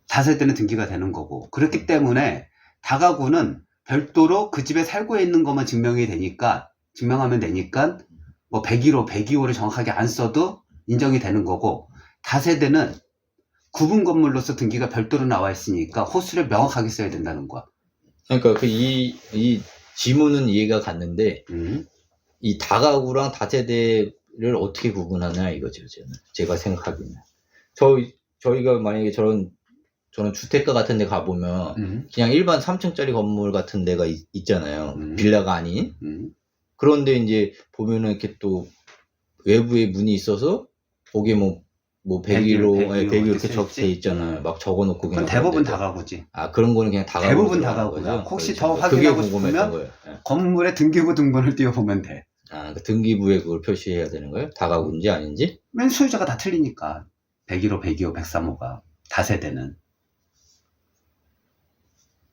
다세대는 등기가 되는 거고. 그렇기 때문에 다가구는 별도로 그 집에 살고 있는 것만 증명하면 되니까 뭐 101호, 102호를 정확하게 안 써도 인정이 되는 거고, 다세대는 구분 건물로서 등기가 별도로 나와 있으니까 호수를 명확하게 써야 된다는 거야. 그러니까 이 지문은 이해가 갔는데 이 다가구랑 다세대를 어떻게 구분하냐 이거죠. 제가 생각하기는. 저희가 만약에 저는 주택가 같은 데 가보면 그냥 일반 3층짜리 건물 같은 데가 있잖아요. 빌라가 아닌. 그런데 이제 보면은 이렇게 또 외부에 문이 있어서 거기에 뭐 101호 이렇게 적돼 있잖아요. 막 적어놓고 그냥. 그건 대부분 다가구지. 아, 그런 거는 그냥 다가구. 대부분 다가구야. 혹시 더 확인하고 싶으면 건물의 등기부 등본을 띄워보면 돼. 아, 그 등기부에 그걸 표시해야 되는 거예요? 다가구인지 아닌지? 맨 소유자가 다 틀리니까. 101호, 102호, 103호가 다세대는.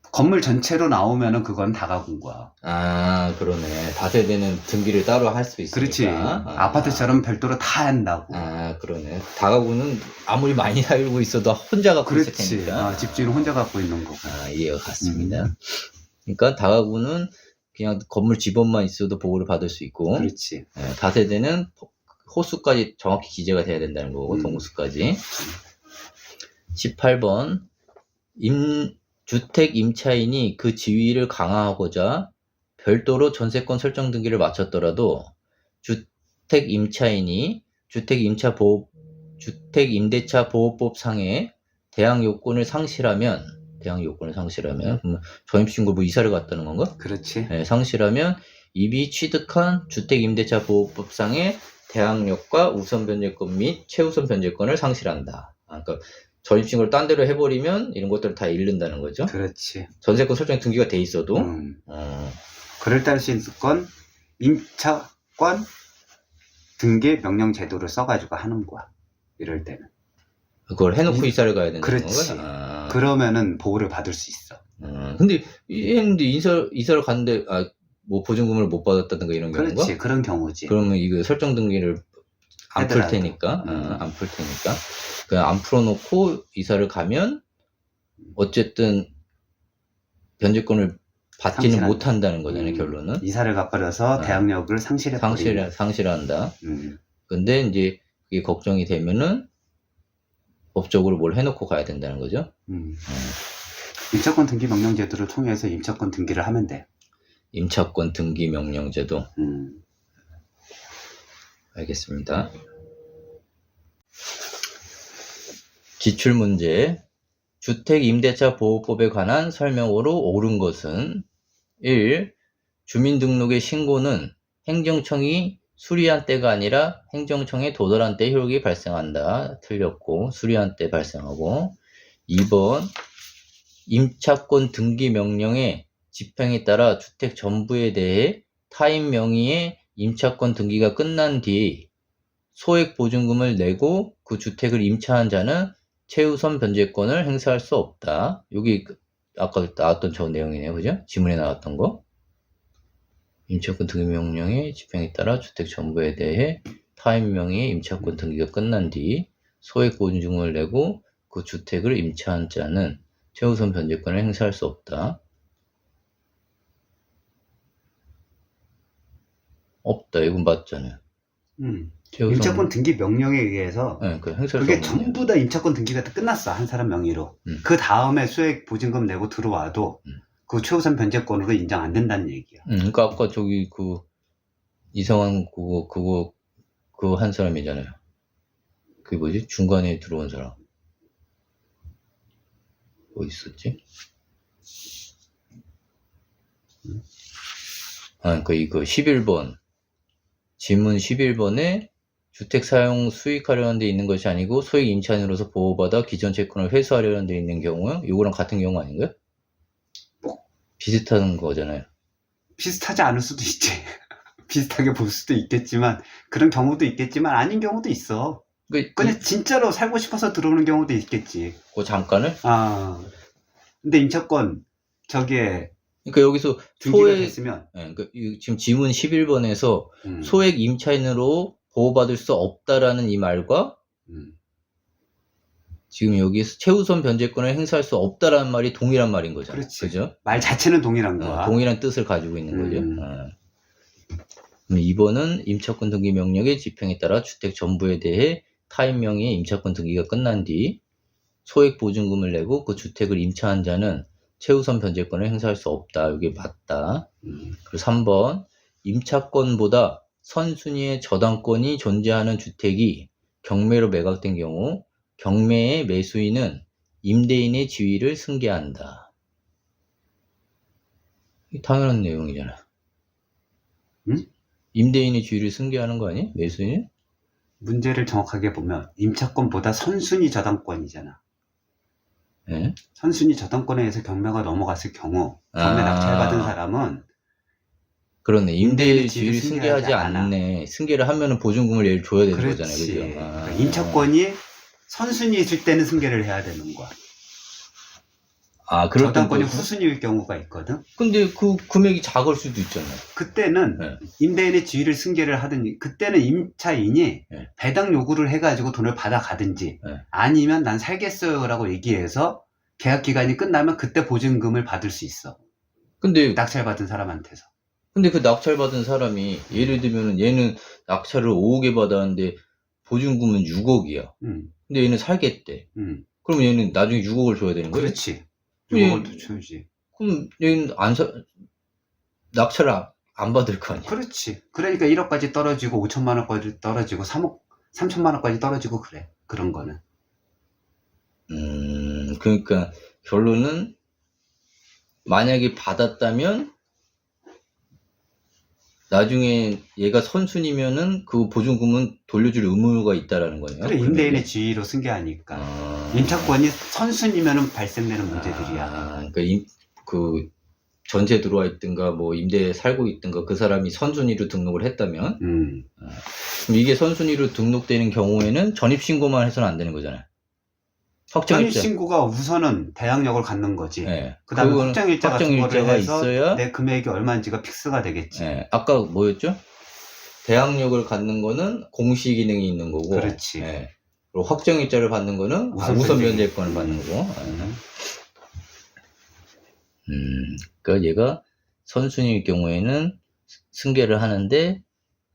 건물 전체로 나오면은 그건 다가구인 거야. 아, 그러네. 다세대는 등기를 따로 할 수 있으니까. 그렇지. 아파트처럼 별도로 다 한다고. 아, 그러네. 다가구는 아무리 많이 살고 있어도 혼자 갖고 있을 테니까. 집주인은 혼자 갖고 있는 거고. 아, 이해가 갔습니다. 그러니까 다가구는 그냥 건물 지번만 있어도 보호를 받을 수 있고. 그렇지. 다세대는 호수까지 정확히 기재가 돼야 된다는 거고, 동호수까지. 18번. 주택 임차인이 그 지위를 강화하고자 별도로 전세권 설정 등기를 마쳤더라도 주택 임차인이 주택임대차 보호법 상의 대항 요건을 상실하면 전입신고 뭐 이사를 갔다는 건가? 그렇지. 네, 상실하면 이미 취득한 주택임대차 보호법 상의 대항력과 우선 변제권 및 최우선 변제권을 상실한다. 그러니까 전입신고를 딴 데로 해버리면 이런 것들을 다 잃는다는 거죠. 그렇지. 전세권 설정 등기가 돼 있어도. 그럴 때 할 수 있는 건 임차권 등기 명령 제도를 써가지고 하는 거야. 이럴 때는. 그걸 해놓고 이사를 가야 된다는 그렇지. 건가? 그러면은 보호를 받을 수 있어. 근데 이사를 갔는데 뭐 보증금을 못 받았다든가 이런 경우가? 그렇지. 그런 경우지. 그러면 이거 설정 등기를 안 풀 테니까. 안 풀 테니까. 그냥 안 풀어놓고 이사를 가면 어쨌든 변제권을 받지는 못한다는 거잖아요. 결론은. 이사를 가버려서 대항력을 상실한다. 근데 이제 이게 걱정이 되면은 법적으로 뭘 해놓고 가야 된다는 거죠. 임차권 등기 명령 제도를 통해서 임차권 등기를 하면 돼. 임차권 등기 명령 제도. 알겠습니다. 기출문제. 주택임대차 보호법에 관한 설명으로 옳은 것은 1. 주민등록의 신고는 행정청이 수리한 때가 아니라 행정청에 도달한 때 효력이 발생한다. 틀렸고 수리한 때 발생하고. 2번 임차권 등기 명령의 집행에 따라 주택 전부에 대해 타인 명의의 임차권 등기가 끝난 뒤 소액 보증금을 내고 그 주택을 임차한 자는 최우선 변제권을 행사할 수 없다. 여기 아까 나왔던 저 내용이네요. 그죠? 지문에 나왔던 거. 임차권 등기 명령의 집행에 따라 주택 전부에 대해 타인 명의의 임차권 등기가 끝난 뒤 소액 보증금을 내고 그 주택을 임차한 자는 최우선 변제권을 행사할 수 없다. 없다. 이건 맞잖아요. 임차권 등기 명령에 의해서 그게 전부 다 임차권 등기가 끝났어. 한 사람 명의로. 그 다음에 소액 보증금 내고 들어와도 그 최우선 변제권으로 인정 안 된다는 얘기야. 그러니까 아까 저기 그 이상한 그거 한 사람이잖아요. 그게 뭐지? 중간에 들어온 사람. 뭐 있었지? 그러니까 이거 11번 지문 11번에 주택 사용 수익하려는 데 있는 것이 아니고 소액 임차인으로서 보호받아 기존 채권을 회수하려는 데 있는 경우, 요거랑 같은 경우 아닌가요? 뭐, 비슷한 거잖아요. 비슷하지 않을 수도 있지. 비슷하게 볼 수도 있겠지만, 그런 경우도 있겠지만, 아닌 경우도 있어. 그냥 진짜로 살고 싶어서 들어오는 경우도 있겠지. 그 잠깐을? 근데 임차권, 저기에, 그러니까 여기서 등기가 됐으면, 그러니까 지금 지문 11번에서 소액 임차인으로 보호받을 수 없다라는 이 말과, 지금 여기서 최우선 변제권을 행사할 수 없다라는 말이 동일한 말인 거잖아요. 그렇지. 그죠? 말 자체는 동일한 거야. 동일한 뜻을 가지고 있는 거죠. 2번은 임차권 등기 명령의 집행에 따라 주택 전부에 대해 타인 명의의 임차권 등기가 끝난 뒤 소액 보증금을 내고 그 주택을 임차한 자는 최우선 변제권을 행사할 수 없다. 이게 맞다. 그리고 3번 임차권보다 선순위의 저당권이 존재하는 주택이 경매로 매각된 경우 경매의 매수인은 임대인의 지위를 승계한다. 당연한 내용이잖아. 임대인의 지위를 승계하는 거 아니에요? 매수인은? 문제를 정확하게 보면 임차권보다 선순위 저당권이잖아. 네? 선순위 저당권에 의해서 경매가 넘어갔을 경우 경매 낙찰받은 사람은 그러네. 임대인의 지위를 승계하지 않네. 승계를 하면은 보증금을 얘를 줘야 되는 거잖아요. 그죠? 그러니까 임차권이 선순위에 있을 때는 승계를 해야 되는 거야. 그럴 저당권이 후순위일 경우가 있거든. 근데 그 금액이 작을 수도 있잖아요. 그때는 임대인의 지위를 승계를 하든지, 그때는 임차인이 배당 요구를 해가지고 돈을 받아가든지, 아니면 난 살겠어요라고 얘기해서 계약 기간이 끝나면 그때 보증금을 받을 수 있어. 근데 낙찰받은 사람한테서. 근데 그 낙찰받은 사람이 예를 들면 얘는 낙찰을 5억에 받았는데 보증금은 6억이야. 근데 얘는 살겠대. 그럼 얘는 나중에 6억을 줘야 되는 거야? 그렇지. 6억을 더 줘야지. 그럼 얘는 낙찰을 안 받을 거 아니야? 그렇지. 그러니까 1억까지 떨어지고 5천만 원까지 떨어지고 3억 3천만 원까지 떨어지고 그래. 그런 거는. 그러니까 결론은 만약에 받았다면 나중에 얘가 선순이면은 그 보증금은 돌려줄 의무가 있다라는 거예요. 그래, 임대인의 지위로 승계하니까. 임차권이 선순이면은 발생되는 문제들이야. 그러니까 그 전세 들어와 있든가 뭐 임대에 살고 있든가 그 사람이 선순위로 등록을 했다면 그럼 이게 선순위로 등록되는 경우에는 전입신고만 해서는 안 되는 거잖아요. 확정일자. 전입신고가 우선은 대항력을 갖는 거지. 네. 그 다음에 확정일자 같은 거를 해서 있어야 내 금액이 얼마인지가 픽스가 되겠지. 네. 아까 뭐였죠? 대항력을 갖는 거는 공시 기능이 있는 거고. 그렇지. 네. 그리고 확정일자를 받는 거는 우선 변제권을 받는 거고. 그러니까 얘가 선순위일 경우에는 승계를 하는데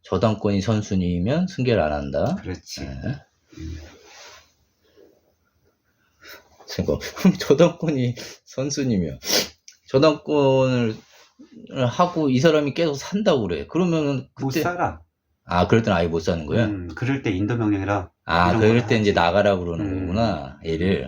저당권이 선순위이면 승계를 안 한다. 그렇지. 저당권이 선순위면 저당권을 하고 이 사람이 계속 산다고 그래. 그러면은 그때 못 살아. 그럴 땐 아예 못 사는 거야? 그럴 때 인도명령이라. 그럴 때 이제 나가라고 그러는 거구나. 얘를.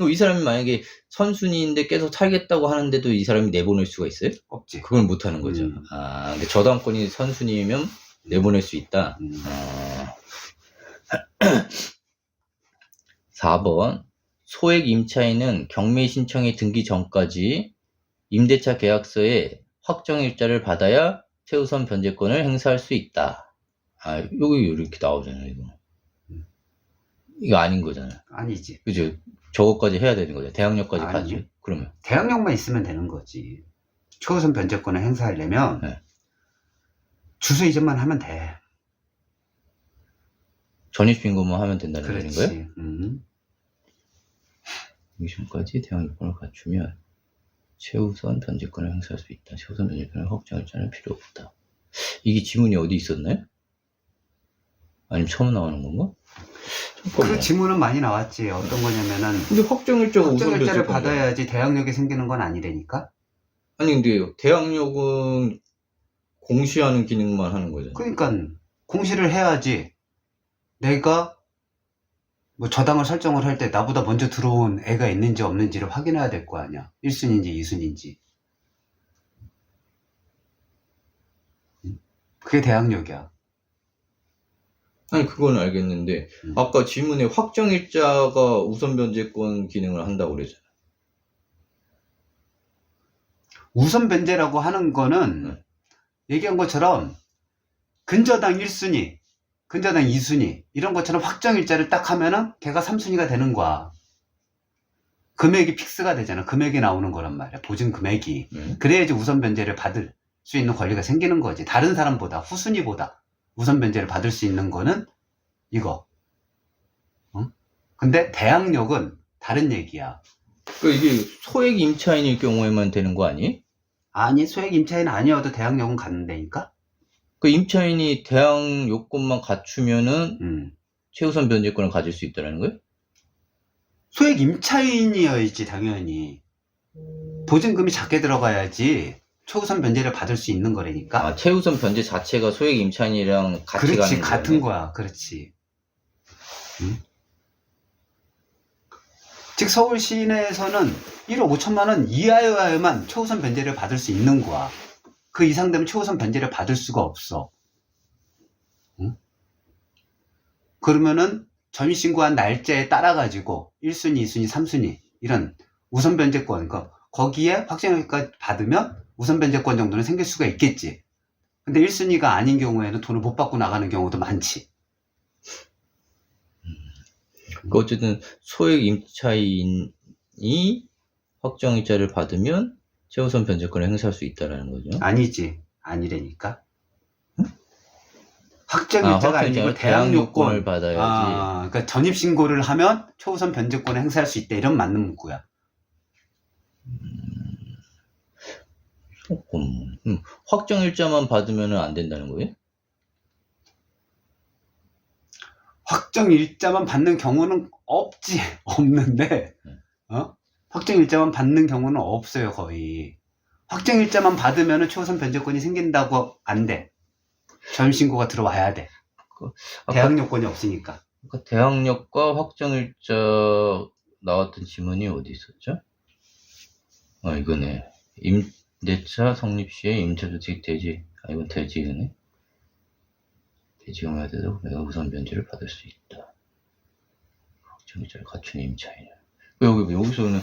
이 사람이 만약에 선순위인데 계속 살겠다고 하는데도 이 사람이 내보낼 수가 있어요? 없지. 그걸 못 하는 거죠. 근데 저당권이 선순위이면 내보낼 수 있다. 4번 소액 임차인은 경매 신청의 등기 전까지 임대차 계약서에 확정일자를 받아야 최우선 변제권을 행사할 수 있다. 여기 이렇게 나오잖아요. 이거 아닌 거잖아요. 아니지. 그죠? 저거까지 해야 되는 거죠. 대항력까지 가죠. 그러면 대항력만 있으면 되는 거지. 최우선 변제권을 행사하려면 주소 이전만 하면 돼. 전입신고만 하면 된다는 그렇지. 얘기인 거예요? 이전까지 대항력권을 갖추면 최우선 변제권을 행사할 수 있다. 최우선 변제권을 확정일자는 필요 없다. 이게 지문이 어디 있었나요? 아니면 처음 나오는 건가? 그 지문은 많이 나왔지. 어떤 거냐면은. 근데 확정일자를 받아야지 대항력이 생기는 건 아니라니까? 아니, 근데 대항력은 공시하는 기능만 하는 거잖아요. 그러니까 공시를 해야지. 내가 뭐 저당을 설정을 할 때 나보다 먼저 들어온 애가 있는지 없는지를 확인해야 될 거 아니야. 1순인지 2순인지. 그게 대항력이야. 아니 그건 알겠는데 아까 질문에 확정일자가 우선변제권 기능을 한다고 그랬잖아. 우선변제라고 하는 거는 얘기한 것처럼 근저당 1순위, 근저당 2순위 이런 것처럼 확정일자를 딱 하면은 걔가 3순위가 되는 거야. 금액이 픽스가 되잖아. 금액이 나오는 거란 말이야. 보증 금액이. 그래야지 우선 변제를 받을 수 있는 권리가 생기는 거지. 다른 사람보다, 후순위보다 우선 변제를 받을 수 있는 거는 이거. 응? 근데 대항력은 다른 얘기야. 그 이게 소액 임차인일 경우에만 되는 거 아니? 아니, 소액 임차인 아니어도 대항력은 갖는다니까? 그 임차인이 대항 요건만 갖추면은 최우선 변제권을 가질 수 있다는 거예요? 소액 임차인이어야지 당연히. 보증금이 작게 들어가야지 최우선 변제를 받을 수 있는 거라니까. 아, 최우선 변제 자체가 소액 임차인이랑 같이 그렇지, 가는 같은 거야. 그렇지. 응? 즉 서울 시내에서는 1억 5천만 원 이하여야만 최우선 변제를 받을 수 있는 거야. 그 이상 되면 최우선 변제를 받을 수가 없어. 응? 그러면은 전입신고한 날짜에 따라 가지고 1순위, 2순위, 3순위 이런 우선 변제권, 그러니까 거기에 확정일자 받으면 우선 변제권 정도는 생길 수가 있겠지. 근데 1순위가 아닌 경우에는 돈을 못 받고 나가는 경우도 많지. 어쨌든 소액 임차인이 확정일자를 받으면 최우선 변제권을 행사할 수 있다는 거죠? 아니지. 아니라니까. 확정일자가 아니고 대항요건을 받아야지. 그러니까 전입신고를 하면 최우선 변제권을 행사할 수 있다. 이런 맞는 문구야. 확정일자만 받으면 안 된다는 거예요? 확정일자만 받는 경우는 없는데, 확정일자만 받는 경우는 없어요, 거의. 확정일자만 받으면 최우선 변제권이 생긴다고 안 돼. 전입신고가 들어와야 돼. 대항요건이 없으니까. 그러니까 대항력과 확정일자 나왔던 지문이 어디 있었죠? 이거네. 임대차 성립 시에 임차주택 대지. 이건 대지네. 대지가 돼도 내가 우선 변제를 받을 수 있다. 확정일자를 갖춘 임차인. 여기서는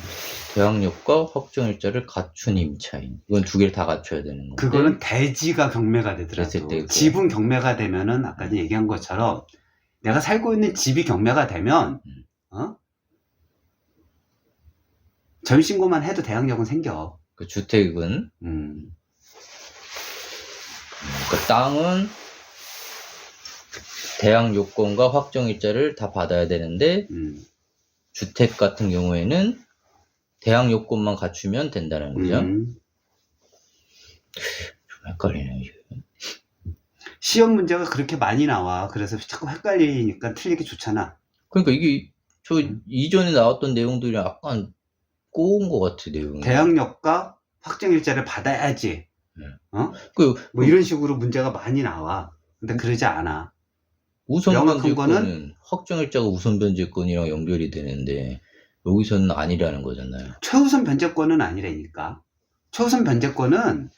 대항력과 확정일자를 갖춘 임차인. 이건 두 개를 다 갖춰야 되는 건데. 그거는 대지가 경매가 되더라도. 집은 경매가 되면은 아까 얘기한 것처럼 내가 살고 있는 집이 경매가 되면 전신고만 해도 대항력은 생겨. 그 주택은 그 땅은 대항 요건과 확정일자를 다 받아야 되는데 주택 같은 경우에는 대항 요건만 갖추면 된다는 거죠. 좀 헷갈리네요. 시험 문제가 그렇게 많이 나와. 그래서 자꾸 헷갈리니까 틀리기 좋잖아. 그러니까 이게 이전에 나왔던 내용들이 약간 꼬운 것 같아, 내용이. 대항력과 확정일자를 받아야지. 뭐 이런 식으로 문제가 많이 나와. 근데 그러지 않아. 우선변제권은 확정일자가 우선변제권이랑 연결이 되는데 여기서는 아니라는 거잖아요. 최우선 변제권은 아니라니까. 최우선 변제권은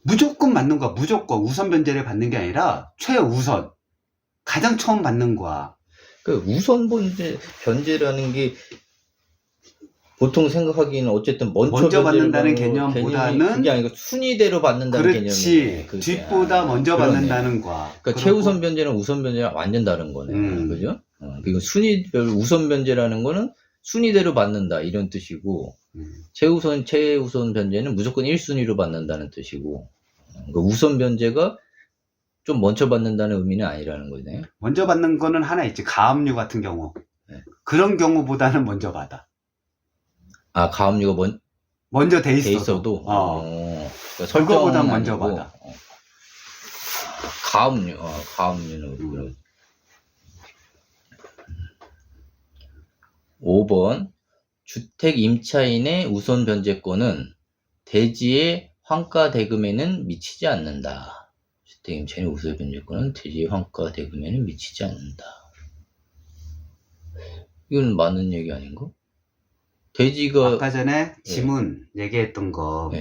무조건 받는 거야. 무조건 우선 변제를 받는 게 아니라 최우선. 가장 처음 받는 거야. 그 우선 변제라는 게 보통 생각하기에는 어쨌든 먼저 받는다는 개념보다는 그게 아니고 순위대로 받는다는 개념이에요. 그렇지. 뒷보다 먼저 받는다는 거야. 그러니까 최우선 변제는 우선 변제랑 완전 다른 거네. 그죠? 그리고 순위별 우선 변제라는 거는 순위대로 받는다 이런 뜻이고 최우선 변제는 무조건 1순위로 받는다는 뜻이고 그러니까 우선 변제가 좀 먼저 받는다는 의미는 아니라는 거네. 먼저 받는 거는 하나 있지. 가압류 같은 경우. 그런 경우보다는 먼저 받아. 가압류가 먼저 돼 있어도. 그러니까 설정보다 먼저 받아. 가압류는 5번 주택 임차인의 우선 변제권은 대지의 환가 대금에는 미치지 않는다. 주택 임차인의 우선 변제권은 대지의 환가 대금에는 미치지 않는다. 이건 맞는 얘기 아닌가? 대지가 아까 전에 지문 얘기했던 거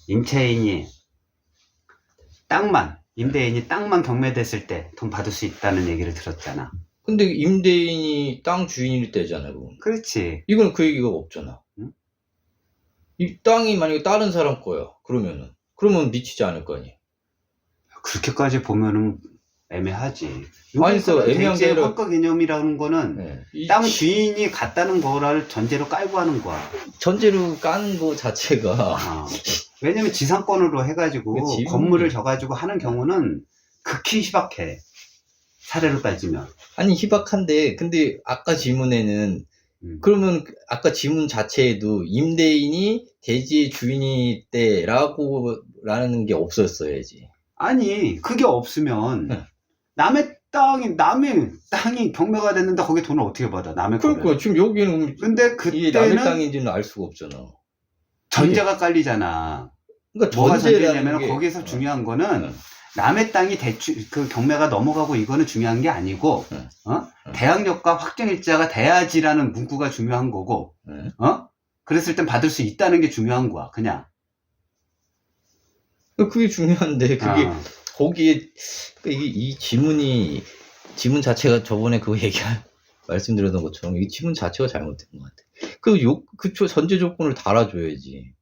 임차인이 땅만, 임대인이 땅만 경매됐을 때 돈 받을 수 있다는 얘기를 들었잖아. 근데 임대인이 땅 주인일 때잖아, 그건. 그렇지. 이건 그 얘기가 없잖아. 응? 이 땅이 만약에 다른 사람 거야. 그러면 미치지 않을 거 아니야. 그렇게까지 보면은 애매하지. 아니, 그 애매한 게 아니라 환가 개념이라는 거는 네. 땅 주인이 갔다는 거를 전제로 깔고 하는 거야. 전제로 깐 거 자체가 왜냐면 지상권으로 해가지고 건물을 져가지고 하는 경우는 극히 희박해. 사례로 따지면. 아니, 희박한데, 근데 아까 질문에는 그러면 아까 질문 자체에도 임대인이 대지의 주인이 때라는 게 없었어야지. 아니, 그게 없으면 남의 땅이 경매가 됐는데 거기 돈을 어떻게 받아? 남의 그러니까 거를. 지금 여기는 근데 이게 남의 땅인지는 알 수가 없잖아. 전제가 깔리잖아. 그러니까 뭐가 전제라는 전제냐면 게 거기서 중요한 거는 남의 땅이 그 경매가 넘어가고 이거는 중요한 게 아니고 대항력과 확정일자가 돼야지라는 문구가 중요한 거고 그랬을 땐 받을 수 있다는 게 중요한 거야. 그냥. 그게 중요한데 그게 거기에 이 지문 자체가 저번에 그거 말씀드렸던 것처럼 이 지문 자체가 잘못된 것 같아. 그 전제 조건을 달아줘야지.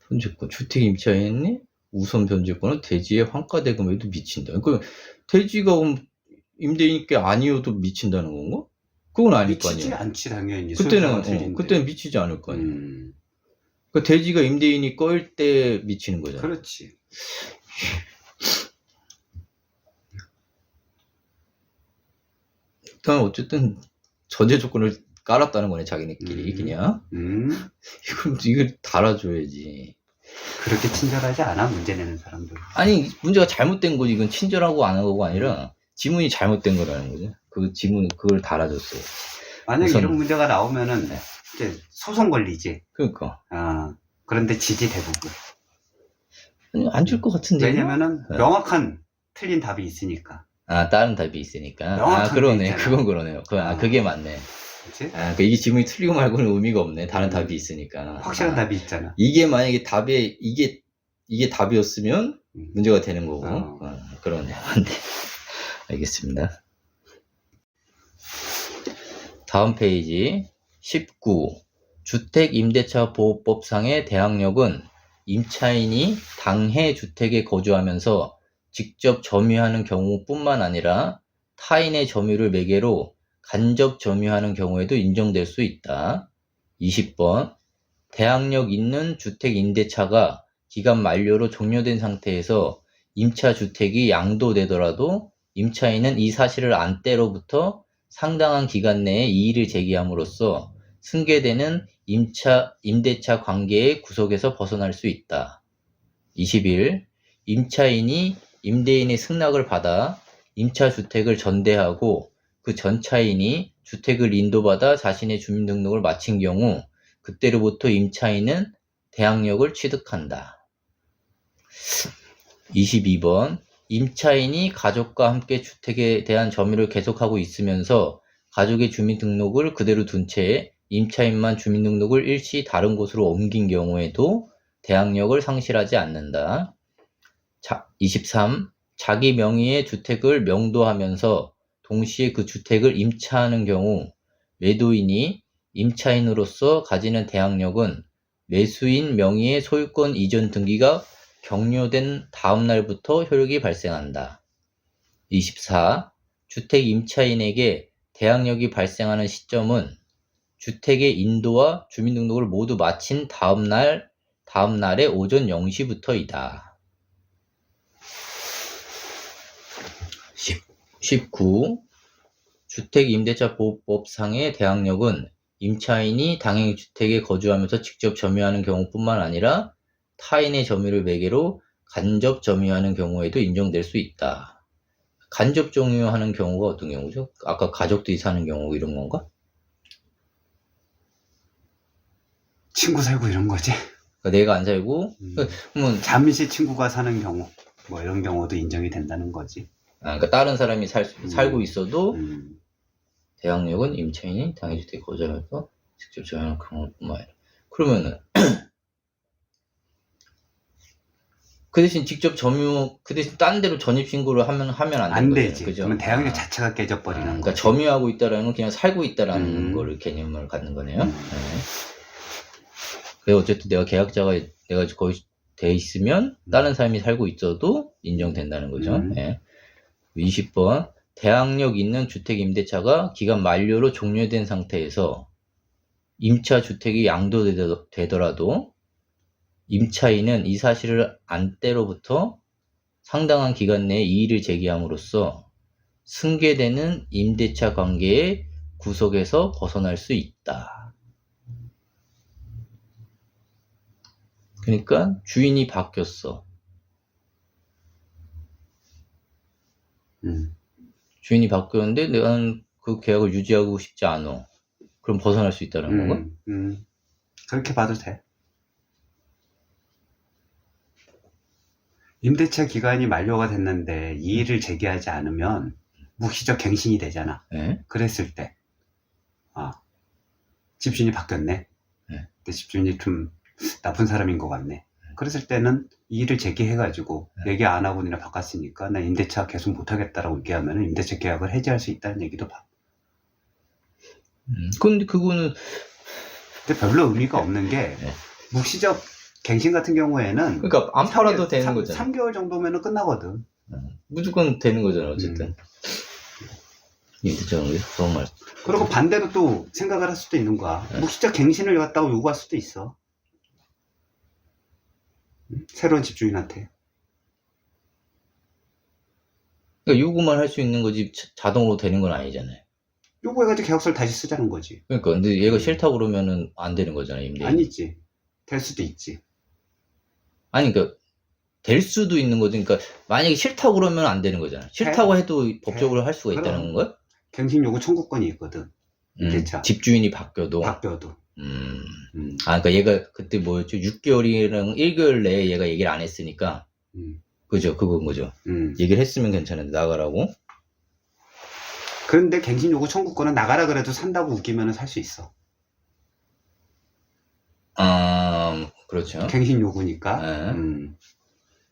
변제권 주택 임차인이 우선 변제권은 대지의 환가대금에도 미친다. 그 대지가 임대인께 아니어도 미친다는 건가? 그건 아닐 거 아니야. 미치지 않지 당연히. 그때는 미치지 않을 거 아니야. 그 대지가 임대인이 꺼일 때 미치는 거잖아. 그렇지. 일단 어쨌든 전제 조건을 깔았다는 거네 자기네끼리 그냥. 이걸 달아줘야지. 그렇게 친절하지 않아 문제 내는 사람들. 아니 문제가 잘못된 거지. 이건 친절하고 안 하고가 아니라 지문이 잘못된 거라는 거죠. 그 지문 그걸 달아줬어요. 만약 이런 문제가 나오면은 이제 소송 걸리지. 그러니까. 그런데 지지 대부분. 안 줄 것 같은데. 왜냐면은 명확한 틀린 답이 있으니까. 다른 답이 있으니까. 그러네. 그건 그러네요. 그게 맞네. 그치? 이게 지문이 틀리고 말고는 의미가 없네. 다른 답이 있으니까. 확실한 답이 있잖아. 이게 만약에 이게 답이었으면 문제가 되는 거고. 그러네. 맞네. 알겠습니다. 다음 페이지 19. 주택임대차보호법상의 대항력은 임차인이 당해 주택에 거주하면서 직접 점유하는 경우뿐만 아니라 타인의 점유를 매개로 간접 점유하는 경우에도 인정될 수 있다. 20번. 대항력 있는 주택임대차가 기간 만료로 종료된 상태에서 임차주택이 양도되더라도 임차인은 이 사실을 안 때로부터 상당한 기간 내에 이의를 제기함으로써 승계되는 임대차 관계의 구속에서 벗어날 수 있다. 21. 임차인이 임대인의 승낙을 받아 임차주택을 전대하고 그 전차인이 주택을 인도받아 자신의 주민등록을 마친 경우 그때로부터 임차인은 대항력을 취득한다. 22번. 임차인이 가족과 함께 주택에 대한 점유를 계속하고 있으면서 가족의 주민등록을 그대로 둔 채 임차인만 주민등록을 일시 다른 곳으로 옮긴 경우에도 대항력을 상실하지 않는다. 23. 자기 명의의 주택을 명도하면서 동시에 그 주택을 임차하는 경우 매도인이 임차인으로서 가지는 대항력은 매수인 명의의 소유권 이전 등기가 격려된 다음 날부터 효력이 발생한다. 24. 주택 임차인에게 대항력이 발생하는 시점은 주택의 인도와 주민등록을 모두 마친 다음 날의 오전 0시부터이다. 19. 주택임대차보호법상의 대항력은 임차인이 당해 주택에 거주하면서 직접 점유하는 경우뿐만 아니라 타인의 점유를 매개로 간접 점유하는 경우에도 인정될 수 있다. 간접 점유하는 경우가 어떤 경우죠? 아까 가족들이 사는 경우 이런 건가? 친구 살고 이런 거지. 그러니까 내가 안 살고 잠시 친구가 사는 경우 뭐 이런 경우도 인정이 된다는 거지. 그러니까 다른 사람이 살고 있어도 대항력은 임차인이 당해 주택에 거주하면서 직접 점유하는 경우뿐만 아니라. 그러면은 그 대신 직접 점유, 그 대신 딴 데로 전입신고를 하면 안 되는 안 되지. 그죠? 그러면 대항력 자체가 깨져버리는 그러니까 거지. 점유하고 있다라는 건 그냥 살고 있다라는 거를 개념을 갖는 거네요. 네. 그래서 어쨌든 내가 거의 돼 있으면 다른 사람이 살고 있어도 인정된다는 거죠. 네. 20번. 대항력 있는 주택 임대차가 기간 만료로 종료된 상태에서 임차 주택이 양도되더라도 임차인은 이 사실을 안 때로부터 상당한 기간 내에 이의를 제기함으로써 승계되는 임대차 관계의 구속에서 벗어날 수 있다. 그러니까 주인이 바뀌었어. 주인이 바뀌었는데 나는 그 계약을 유지하고 싶지 않아. 그럼 벗어날 수 있다는 건가? 그렇게 봐도 돼. 임대차 기간이 만료가 됐는데 이의를 제기하지 않으면 묵시적 갱신이 되잖아. 네? 그랬을 때 집주인이 바뀌었네. 네. 근데 집주인이 좀 나쁜 사람인 것 같네. 그랬을 때는 이의를 제기해가지고 얘기 안 하고 그냥 바꿨으니까 나 임대차 계속 못하겠다라고 얘기하면 임대차 계약을 해지할 수 있다는 얘기도 봐. 근데 그거는 근데 별로 의미가 없는 게 묵시적 갱신 같은 경우에는 그러니까 안 팔아도 되는 거잖아. 3개월 정도면 끝나거든. 무조건 되는 거잖아 어쨌든. 임대차 그런 말. 그리고 반대로 또 생각을 할 수도 있는 거야. 묵시적 갱신을 갖다가 요구할 수도 있어. 새로운 집주인한테. 그러니까 요구만 할 수 있는 거지 자동으로 되는 건 아니잖아요. 요구해가지고 계약서를 다시 쓰자는 거지. 그러니까 근데 얘가 싫다고 그러면은 안 되는 거잖아요. 임대인. 아니지. 될 수도 있지. 아니 그러니까 될 수도 있는 거지. 그러니까 만약에 싫다고 그러면 안 되는 거잖아. 싫다고 해도 법적으로 할 수가 있다는 건가? 갱신 요구 청구권이 있거든. 임대차. 집주인이 바뀌어도. 아, 그러니까 얘가 그때 뭐였죠? 6개월이랑 1개월 내에 얘가 얘기를 안 했으니까. 그죠? 그건 거죠. 얘기를 했으면 괜찮은데, 나가라고. 그런데 갱신 요구 청구권은 나가라 그래도 산다고 우기면 살 수 있어. 아, 그렇죠. 갱신 요구니까. 네.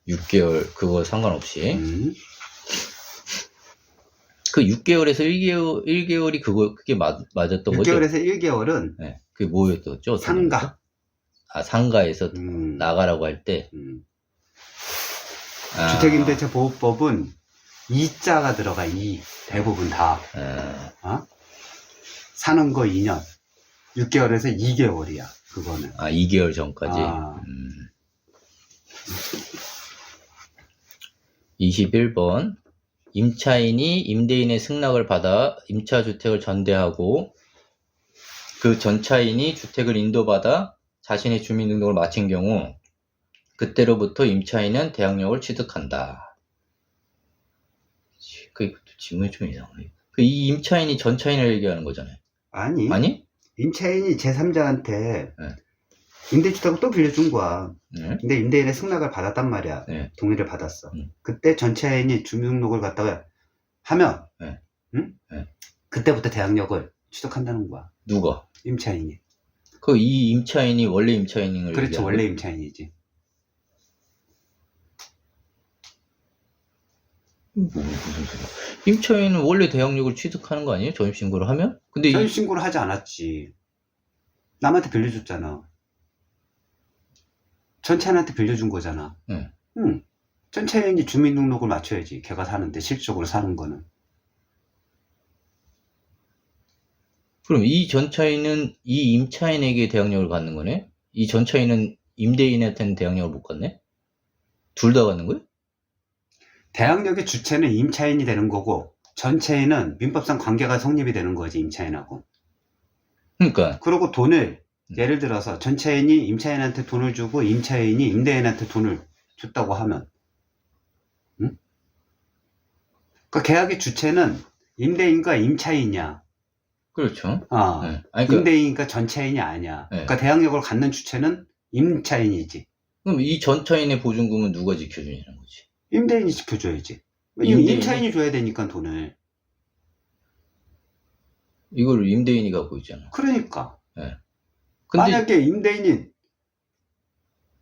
6개월, 그거 상관없이. 그 6개월에서 1개월이 그게 맞았던 거죠? 6개월에서 1개월은 네. 그게 뭐였었죠? 상가. 아, 상가에서 나가라고 할 때. 주택임대차보호법은 2자가 들어가, 대부분 다. 사는 거 2년. 6개월에서 2개월이야, 그거는. 아, 2개월 전까지? 21번. 임차인이 임대인의 승낙을 받아 임차주택을 전대하고 그 전차인이 주택을 인도받아 자신의 주민등록을 마친 경우 그때로부터 임차인은 대항력을 취득한다. 그 질문이 좀 이상하네. 이 임차인이 전차인을 얘기하는 거잖아요. 아니? 임차인이 제3자한테 임대주택을 또 빌려준 거야. 근데 임대인의 승낙을 받았단 말이야. 동의를 받았어. 그때 전차인이 주민등록을 갖다가 하면 그때부터 대항력을 취득한다는 거야. 누가? 임차인이. 이 임차인이 원래 임차인을 그렇죠. 원래 임차인이지. 무슨 소리야? 임차인은 원래 대항력을 취득하는 거 아니에요? 전입신고를 하면? 근데 전입신고를 하지 않았지. 남한테 빌려줬잖아. 전차인한테 빌려준 거잖아. 전차인이 주민등록을 맞춰야지. 걔가 사는데 실질적으로 사는 거는. 그럼 이 전차인은 이 임차인에게 대항력을 받는 거네? 이 전차인은 임대인한테는 대항력을 못 받네? 둘 다 받는 거예요? 대항력의 주체는 임차인이 되는 거고 전차인은 민법상 관계가 성립이 되는 거지, 임차인하고. 그러니까. 그리고 돈을 예를 들어서 전차인이 임차인한테 돈을 주고 임차인이 임대인한테 돈을 줬다고 하면 그 계약의 주체는 임대인과 임차인이야. 그렇죠. 임대인과 전차인이 아니야. 그러니까 대항력을 갖는 주체는 임차인이지. 그럼 이 전차인의 보증금은 누가 지켜주냐는 거지. 임대인이 지켜줘야지. 임차인이 줘야 되니까 돈을. 이걸 임대인이 갖고 있잖아. 그러니까. 근데 만약에 임대인이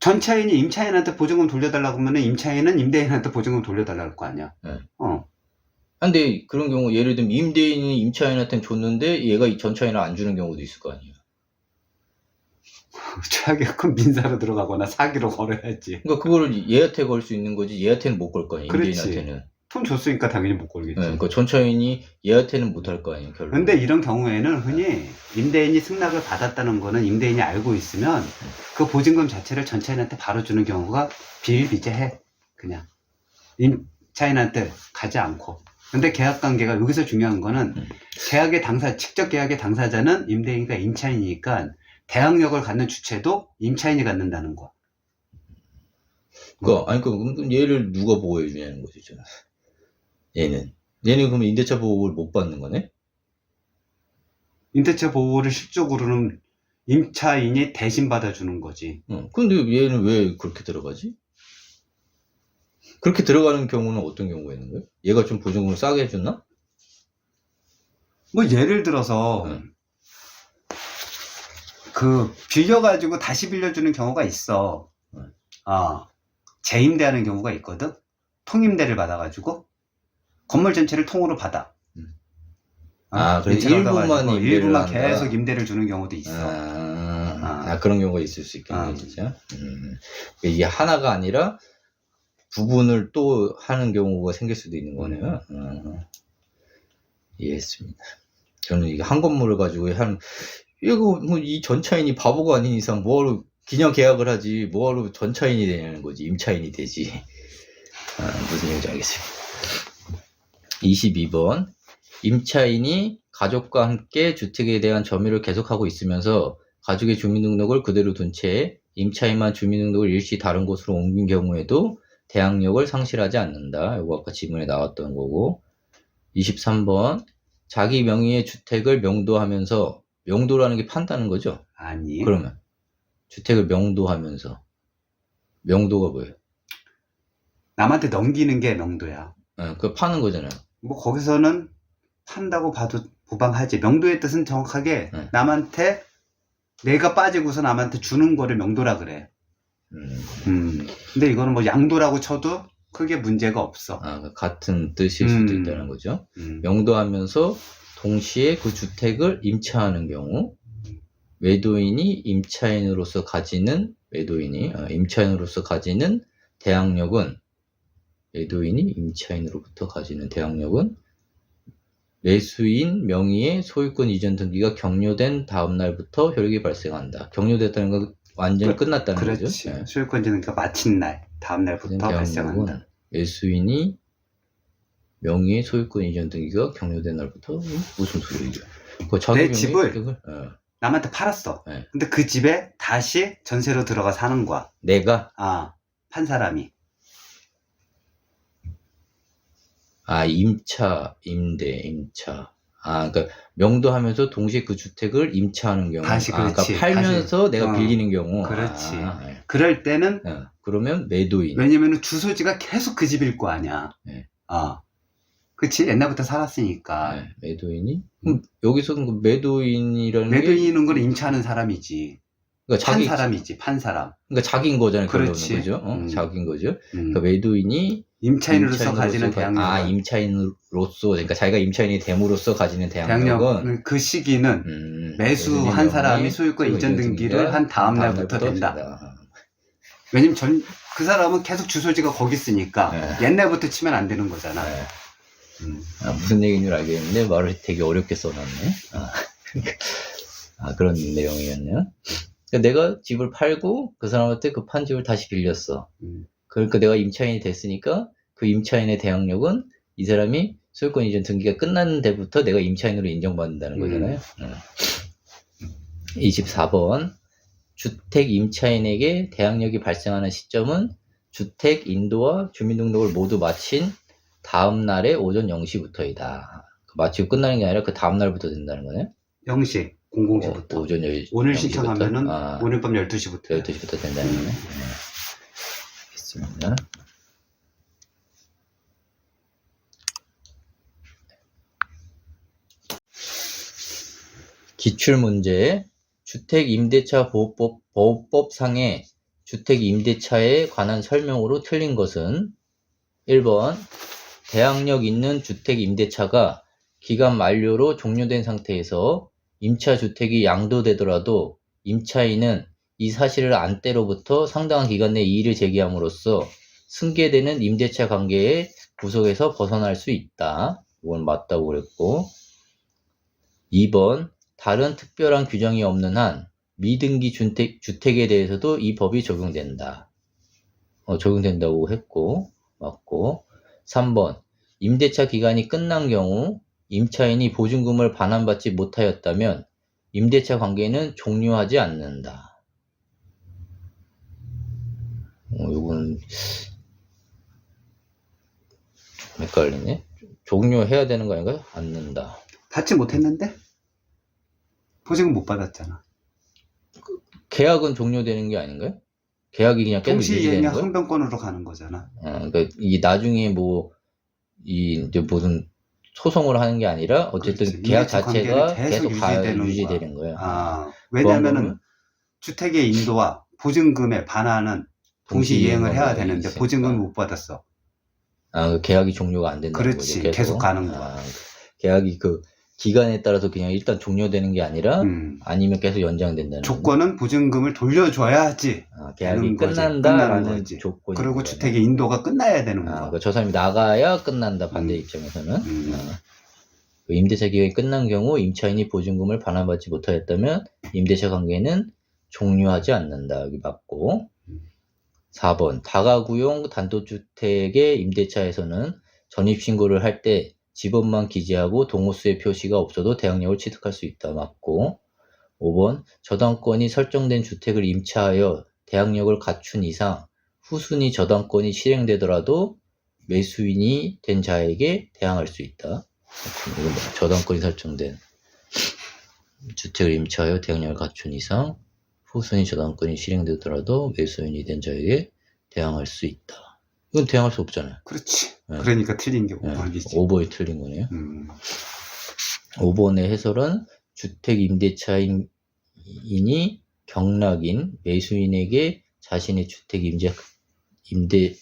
전차인이 임차인한테 보증금 돌려달라고 하면 임차인은 임대인한테 보증금 돌려달라고 할 거 아니야. 네. 근데 그런 경우 예를 들면 임대인이 임차인한테 줬는데 얘가 이 전차인을 안 주는 경우도 있을 거 아니에요. 최악의 큰 민사로 들어가거나 사기로 걸어야지. 그러니까 그거를 얘한테 걸 수 있는 거지 얘한테는 못 걸 거 아니에요. 임대인한테는. 돈 줬으니까 당연히 못 걸겠지. 네, 그러니까 전차인이 얘한테는 못 할 거 아니에요. 결론. 근데 이런 경우에는 흔히 임대인이 승낙을 받았다는 거는 임대인이 알고 있으면 그 보증금 자체를 전차인한테 바로 주는 경우가 비일비재해. 그냥 임차인한테 가지 않고. 근데 계약 관계가 여기서 중요한 거는 계약의 직접 계약의 당사자는 임대인과 임차인이니까 대항력을 갖는 주체도 임차인이 갖는다는 거. 아니, 그럼 얘를 누가 보호해 주냐는 거죠, 저는. 얘는 그러면 임대차 보호를 못 받는 거네? 임대차 보호를 실적으로는 임차인이 대신 받아주는 거지. 근데 얘는 왜 그렇게 들어가지? 그렇게 들어가는 경우는 어떤 경우가 있는 거예요? 얘가 좀 보증금을 싸게 해줬나? 뭐 예를 들어서 그 빌려가지고 다시 빌려주는 경우가 있어. 재임대하는 경우가 있거든. 통임대를 받아가지고 건물 전체를 통으로 받아. 그래서 일부만 계속 임대를 주는 경우도 있어. 그런 경우가 있을 수 있겠네, 진짜. 이게 하나가 아니라 부분을 또 하는 경우가 생길 수도 있는 거네요. 이해했습니다. 저는 이게 한 건물을 가지고 이거 뭐 이 전차인이 바보가 아닌 이상 뭐하러 그냥 계약을 하지 뭐하러 전차인이 되냐는 거지. 임차인이 되지. 무슨 얘기인지 알겠습니다. 22번 임차인이 가족과 함께 주택에 대한 점유를 계속하고 있으면서 가족의 주민등록을 그대로 둔 채 임차인만 주민등록을 일시 다른 곳으로 옮긴 경우에도 대항력을 상실하지 않는다. 이거 아까 지문에 나왔던 거고. 23번 자기 명의의 주택을 명도하면서, 명도라는 게 판다는 거죠? 아니. 그러면 주택을 명도하면서, 명도가 뭐예요? 남한테 넘기는 게 명도야. 그거 파는 거잖아요. 뭐 거기서는 판다고 봐도 무방하지. 명도의 뜻은 정확하게 남한테 내가 빠지고서 남한테 주는 거를 명도라 그래. 근데 이거는 뭐 양도라고 쳐도 크게 문제가 없어. 같은 뜻일 수도 있다는 거죠. 명도하면서 동시에 그 주택을 임차하는 경우, 매도인이 임차인으로서 가지는 대항력은, 매도인이 임차인으로부터 가지는 대항력은 매수인 명의의 소유권 이전 등기가 격려된 다음 날부터 효력이 발생한다. 격려됐다는 건 완전히 끝났다는 거죠. 그렇지. 소유권 이전 등기가 마친 날, 다음 날부터 발생한다. 매수인이 명의의 소유권 이전 등기가 격려된 날부터 무슨 소리죠? 내 집을 남한테 팔았어. 근데 그 집에 다시 전세로 들어가 사는 거야. 내가? 판 사람이. 임차. 그러니까 명도하면서 동시에 그 주택을 임차하는 경우. 다시, 그렇지. 그러니까 팔면서 다시. 내가 빌리는 경우. 그렇지. 그럴 때는. 그러면 매도인. 왜냐면은 주소지가 계속 그 집일 거 아니야. 그치? 옛날부터 살았으니까. 매도인이? 그럼 여기서는 매도인은 건 임차하는 사람이지. 그러니까 판 사람이지, 판 사람. 그러니까 자기인 거잖아요. 그렇지. 그죠? 자기인 거죠. 그러니까 매도인이 임차인으로서 가지는 대항력. 임차인으로서, 그러니까 자기가 임차인이 됨으로써 가지는 대항력은 그 시기는 매수한 사람이 소유권 이전 등기를 한 다음 날부터 된다. 왜냐면 그 사람은 계속 주소지가 거기 있으니까 옛날부터 치면 안 되는 거잖아. 무슨 얘기인 줄 알겠는데 말을 되게 어렵게 써놨네. 그런 내용이었네요. 그러니까 내가 집을 팔고 그 사람한테 그 판 집을 다시 빌렸어. 그러니까 내가 임차인이 됐으니까 그 임차인의 대항력은 이 사람이 소유권 이전 등기가 끝난 데부터 내가 임차인으로 인정받는다는 거잖아요. 24번 주택 임차인에게 대항력이 발생하는 시점은 주택 인도와 주민등록을 모두 마친 다음 날의 오전 0시부터이다. 마치고 끝나는 게 아니라 그 다음 날부터 된다는 거네. 0시, 00시부터. 오전 10시. 오늘 신청하면은 오늘 밤 12시부터. 12시부터 된다는 거네. 알겠습니다. 기출문제. 주택임대차 보호법상의 주택 임대차에 관한 설명으로 틀린 것은 1번 대항력 있는 주택 임대차가 기간 만료로 종료된 상태에서 임차 주택이 양도되더라도 임차인은 이 사실을 안 때로부터 상당한 기간 내에 이의를 제기함으로써 승계되는 임대차 관계의 구속에서 벗어날 수 있다. 이건 맞다고 그랬고 2번 다른 특별한 규정이 없는 한 미등기 주택에 대해서도 이 법이 적용된다. 적용된다고 했고 맞고 3번 임대차 기간이 끝난 경우 임차인이 보증금을 반환받지 못하였다면 임대차 관계는 종료하지 않는다. 이건 좀 헷갈리네. 종료해야 되는 거 아닌가요? 않는다. 받지 못했는데? 보증금 못 받았잖아. 계약은 종료되는 게 아닌가요? 계약이 그냥 계속 유지되는 거예요? 항변권으로 가는 거잖아. 그러니까 이게 나중에 이제 무슨 소송을 하는 게 아니라 어쨌든 그렇지. 계약 임대차 자체가 관계는 계속 유지되는 거예요. 왜냐면은 주택의 인도와 보증금의 반환은 동시 이행을 해야 되는데 있으니까. 보증금을 못 받았어. 계약이 종료가 안 된다는 그렇지. 거죠. 계속 가는 거야. 계약이 그 기간에 따라서 그냥 일단 종료되는 게 아니라 아니면 계속 연장된다는 조건은 보증금을 돌려줘야지. 계약이 끝난다라는 조건이. 그리고 주택의 인도가 끝나야 되는 거야. 그러니까 저 사람이 나가야 끝난다. 반대 입장에서는. 그 임대차 기간이 끝난 경우 임차인이 보증금을 반환받지 못하였다면 임대차 관계는 종료하지 않는다. 여기 맞고. 4번 다가구용 단독주택의 임대차에서는 전입신고를 할 때 집업만 기재하고 동호수의 표시가 없어도 대항력을 취득할 수 있다. 맞고. 5번 저당권이 설정된 주택을 임차하여 대항력을 갖춘 이상 후순위 저당권이 실행되더라도 매수인이 된 자에게 대항할 수 있다. 이건 저당권이 설정된 주택을 임차하여 대항력을 갖춘 이상 후순위 저당권이 실행되더라도 매수인이 된 자에게 대항할 수 있다. 이건 대항할 수 없잖아요. 그렇지. 네. 그러니까 틀린 게 5번이지. 5번이 틀린 거네요. 5번의 해설은 주택 임대차인이 경락인 매수인에게 자신의 주택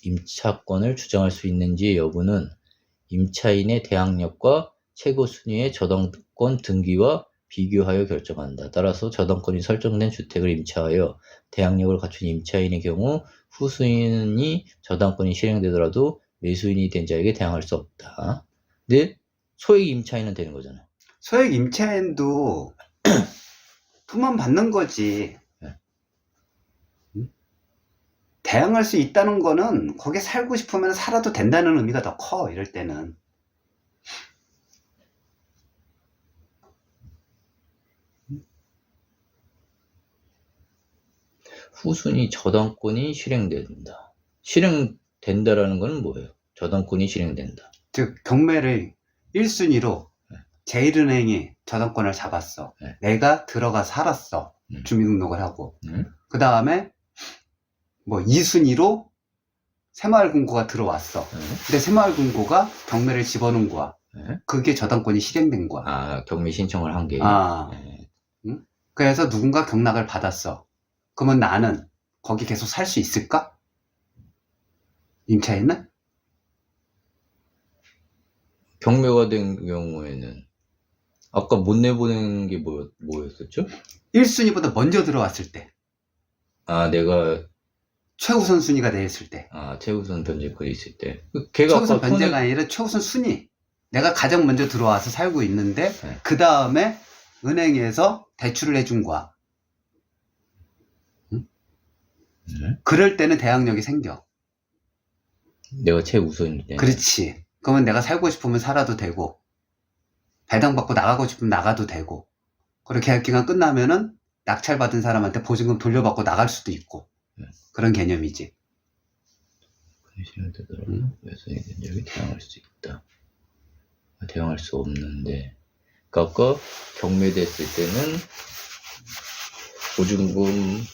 임차권을 주장할 수 있는지의 여부는 임차인의 대항력과 최고 순위의 저당권 등기와 비교하여 결정한다. 따라서 저당권이 설정된 주택을 임차하여 대항력을 갖춘 임차인의 경우 후순위 저당권이 실행되더라도 매수인이 된 자에게 대항할 수 없다. 근데 소액 임차인은 되는 거잖아요. 소액 임차인도 돈만 받는 거지. 대항할 수 있다는 거는 거기에 살고 싶으면 살아도 된다는 의미가 더 커. 이럴 때는. 후순위 저당권이 실행된다. 실행된다라는 건 뭐예요? 저당권이 실행된다. 즉 경매를 1순위로 제1은행이 저당권을 잡았어. 내가 들어가 살았어. 주민등록을 하고. 그 다음에 뭐 2순위로 새마을금고가 들어왔어. 근데 새마을금고가 경매를 집어넣은 거야. 그게 저당권이 실행된 거야. 경매 신청을 한 게. 그래서 누군가 경락을 받았어. 그러면 나는 거기 계속 살 수 있을까? 임차인은? 경매가 된 경우에는 아까 못 내보낸 게 뭐였었죠? 1순위보다 먼저 들어왔을 때. 내가 최우선 순위가 됐을 때. 최우선 변제권이 있을 때. 최우선 변제가 아니라 최우선 순위. 내가 가장 먼저 들어와서 살고 있는데 그 다음에 은행에서 대출을 해준 거야. 그럴 때는 대항력이 생겨. 내가 최우선일 때. 그렇지. 그러면 내가 살고 싶으면 살아도 되고 배당받고 나가고 싶으면 나가도 되고 그리고 계약기간 끝나면은 낙찰받은 사람한테 보증금 돌려받고 나갈 수도 있고 그런 개념이지. 매수인이 된 적이 대항할 수 있다. 대항할 수 없는데 아까 경매됐을 때는 보증금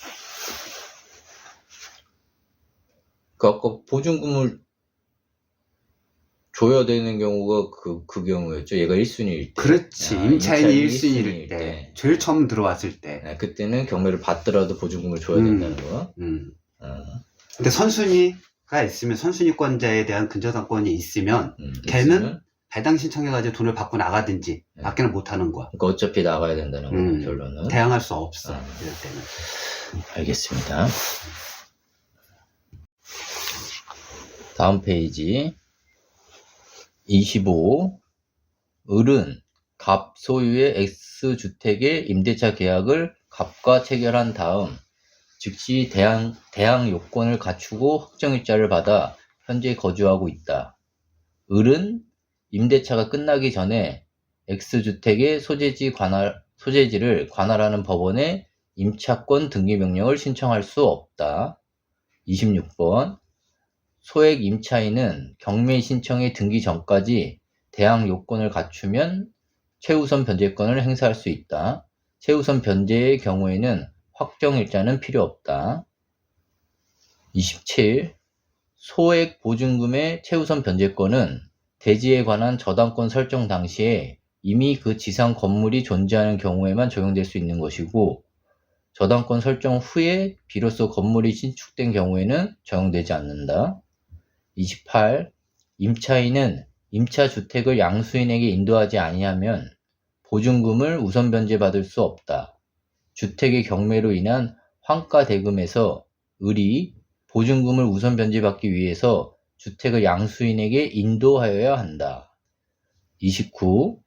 아까 보증금을 줘야 되는 경우가 그 경우였죠. 얘가 1순위일 때. 그렇지. 임차인이 1순위일 때. 제일 처음 들어왔을 때. 그때는 경매를 받더라도 보증금을 줘야 된다는 거. 근데 선순위가 있으면 선순위권자에 대한 근저당권이 있으면 걔는 있으면? 배당 신청해가지고 돈을 받고 나가든지 받기는 못하는 거야. 그러니까 어차피 나가야 된다는 거 결론은. 대항할 수 없어. 이럴 때는. 알겠습니다. 다음 페이지 25. 을은 갑 소유의 X주택의 임대차 계약을 갑과 체결한 다음 즉시 대항 요건을 갖추고 확정일자를 받아 현재 거주하고 있다. 을은 임대차가 끝나기 전에 X주택의 소재지를 관할하는 법원에 임차권 등기 명령을 신청할 수 없다. 26번. 소액 임차인은 경매 신청의 등기 전까지 대항 요건을 갖추면 최우선 변제권을 행사할 수 있다. 최우선 변제의 경우에는 확정일자는 필요 없다. 27. 소액 보증금의 최우선 변제권은 대지에 관한 저당권 설정 당시에 이미 그 지상 건물이 존재하는 경우에만 적용될 수 있는 것이고 저당권 설정 후에 비로소 건물이 신축된 경우에는 적용되지 않는다. 28. 임차인은 임차주택을 양수인에게 인도하지 아니하면 보증금을 우선 변제받을 수 없다. 주택의 경매로 인한 환가 대금에서 을이 보증금을 우선 변제받기 위해서 주택을 양수인에게 인도하여야 한다. 29.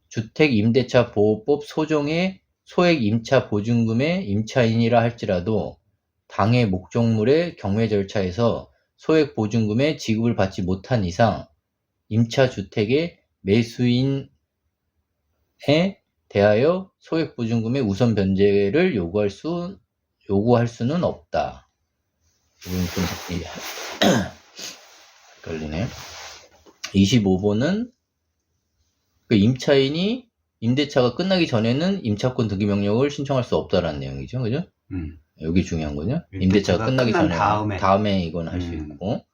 주택임대차보호법 소정의 소액 임차 보증금의 임차인이라 할지라도 당해 목적물의 경매 절차에서 소액 보증금의 지급을 받지 못한 이상 임차주택의 매수인에 대하여 소액 보증금의 우선 변제를 요구할 수는 없다. 이건 좀 헷갈리네. 25번은 그 임차인이 임대차가 끝나기 전에는 임차권 등기 명령을 신청할 수 없다라는 내용이죠, 그죠? 여기 중요한 거죠. 임대차가 끝나기 전에 다음에 이건 할 수 있고.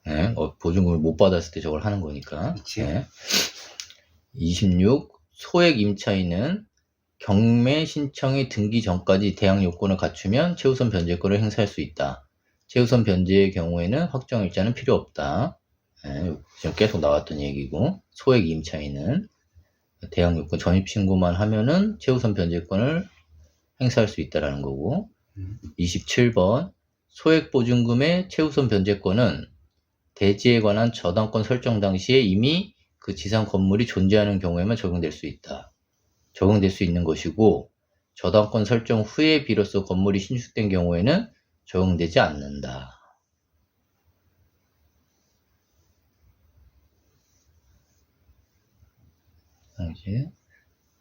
네, 보증금을 못 받았을 때 저걸 하는 거니까. 네. 26. 소액 임차인은 경매 신청의 등기 전까지 대항 요건을 갖추면 최우선 변제권을 행사할 수 있다. 최우선 변제의 경우에는 확정일자는 필요 없다. 네, 지금 계속 나왔던 얘기고, 소액 임차인은 대항 요건 전입신고만 하면은 최우선 변제권을 행사할 수 있다라는 거고. 27번. 소액 보증금의 최우선 변제권은 대지에 관한 저당권 설정 당시에 이미 그 지상 건물이 존재하는 경우에만 적용될 수 있다. 적용될 수 있는 것이고 저당권 설정 후에 비로소 건물이 신축된 경우에는 적용되지 않는다.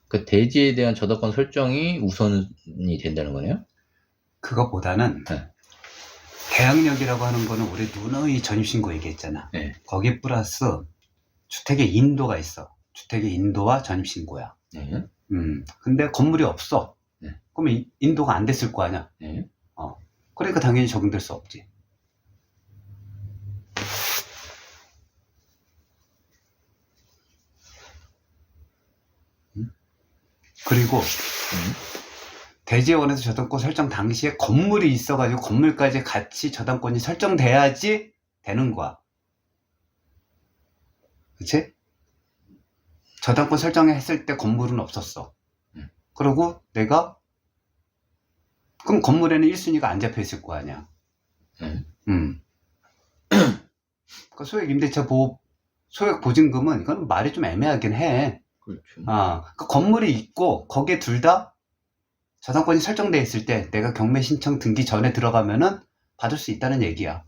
그 대지에 대한 저당권 설정이 우선이 된다는 거네요? 그것보다는 네. 대항력이라고 하는 거는 우리 누누이 전입신고 얘기했잖아. 네. 거기 플러스 주택의 인도가 있어. 주택의 인도와 전입신고야. 네. 근데 건물이 없어. 네. 그러면 인도가 안 됐을 거 아니야. 네. 그러니까 당연히 적용될 수 없지. 그리고 대지에 관해서 저당권 설정 당시에 건물이 있어가지고 건물까지 같이 저당권이 설정돼야지 되는 거야. 그치? 저당권 설정했을 때 건물은 없었어. 그리고 내가 그럼 건물에는 1순위가 안 잡혀 있을 거 아니야. 그러니까 소액 임대차 소액 보증금은 이건 말이 좀 애매하긴 해. 그렇죠. 그 건물이 있고 거기에 둘 다 저당권이 설정돼 있을 때 내가 경매 신청 등기 전에 들어가면은 받을 수 있다는 얘기야.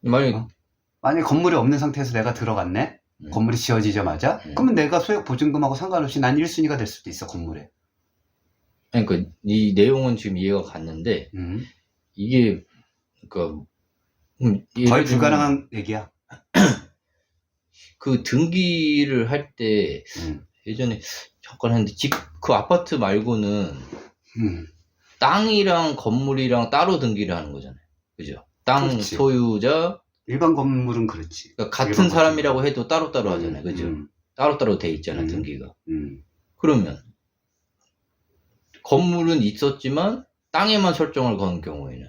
만약에 건물이 없는 상태에서 내가 들어갔네. 건물이 지어지자마자 그러면 내가 소액 보증금하고 상관없이 난 1순위가 될 수도 있어, 건물에. 그러니까 이 내용은 지금 이해가 갔는데 이게 그러니까 거의 불가능한 얘기야. 그 등기를 할 때 예전에 잠깐 했는데 그 아파트 말고는 땅이랑 건물이랑 따로 등기를 하는 거잖아요. 그죠? 땅 그렇지. 소유자 일반 건물은 그렇지. 그러니까 같은 사람이라고 해도 따로따로 하잖아요. 그죠? 따로따로 돼 있잖아, 등기가. 그러면 건물은 있었지만 땅에만 설정을 거는 경우에는.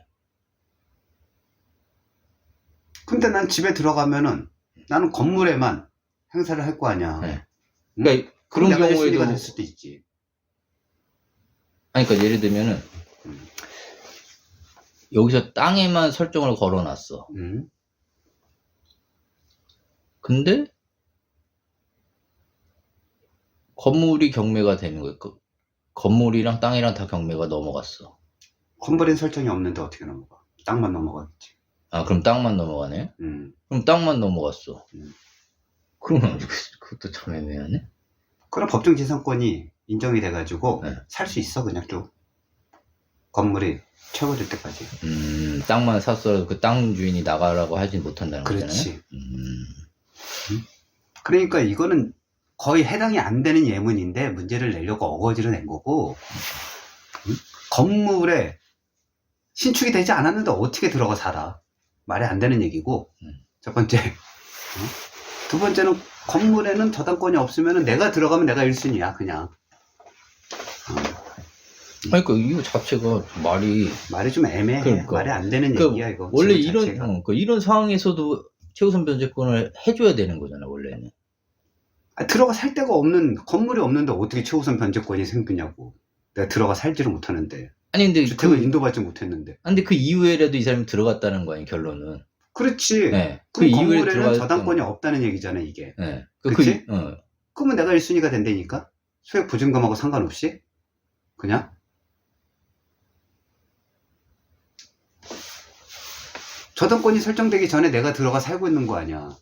근데 난 집에 들어가면은 나는 건물에만 행사를 할 거 아니야. 네. 그러니까 그런 내가 경우에도 1순위가 될 수도 있지. 아니, 그러니까 예를 들면은 여기서 땅에만 설정을 걸어놨어. 근데 건물이 경매가 되는 거야. 건물이랑 땅이랑 다 경매가 넘어갔어. 건물엔 설정이 없는데 어떻게 넘어가? 땅만 넘어갔지. 아, 그럼 땅만 넘어가네? 그럼 땅만 넘어갔어. 그러면 그것도 참 애매하네? 그럼 법정지상권이 인정이 돼가지고 네. 살 수 있어 그냥 쭉. 건물이 최고될 때까지. 땅만 샀어도 그 땅 주인이 나가라고 하진 못한다는 거잖아요? 그렇지. 그러니까 이거는 거의 해당이 안 되는 예문인데 문제를 내려고 어거지로 낸 거고, 건물에 신축이 되지 않았는데 어떻게 들어가 살아? 말이 안 되는 얘기고. 첫 번째. 두 번째는 건물에는 저당권이 없으면 내가 들어가면 내가 1순위야 그냥. 그러니까 이거 자체가 말이 좀 애매해. 그러니까. 말이 안 되는 얘기야 이거. 원래 이런 상황에서도 최우선 변제권을 해줘야 되는 거잖아 원래는. 들어가 살 데가 없는, 건물이 없는데 어떻게 최우선 변제권이 생기냐고. 내가 들어가 살지를 못하는데. 아니 근데 주택을 인도받지 못했는데. 근데 그 이후에라도 이 사람이 들어갔다는 거 아니야 결론은. 그렇지. 네. 그 건물에는 저당권이 없다는 얘기잖아 이게. 네. 그렇지? 그러면 내가 1순위가 된다니까? 소액 보증금하고 상관없이? 그냥? 저당권이 설정되기 전에 내가 들어가 살고 있는 거 아니야.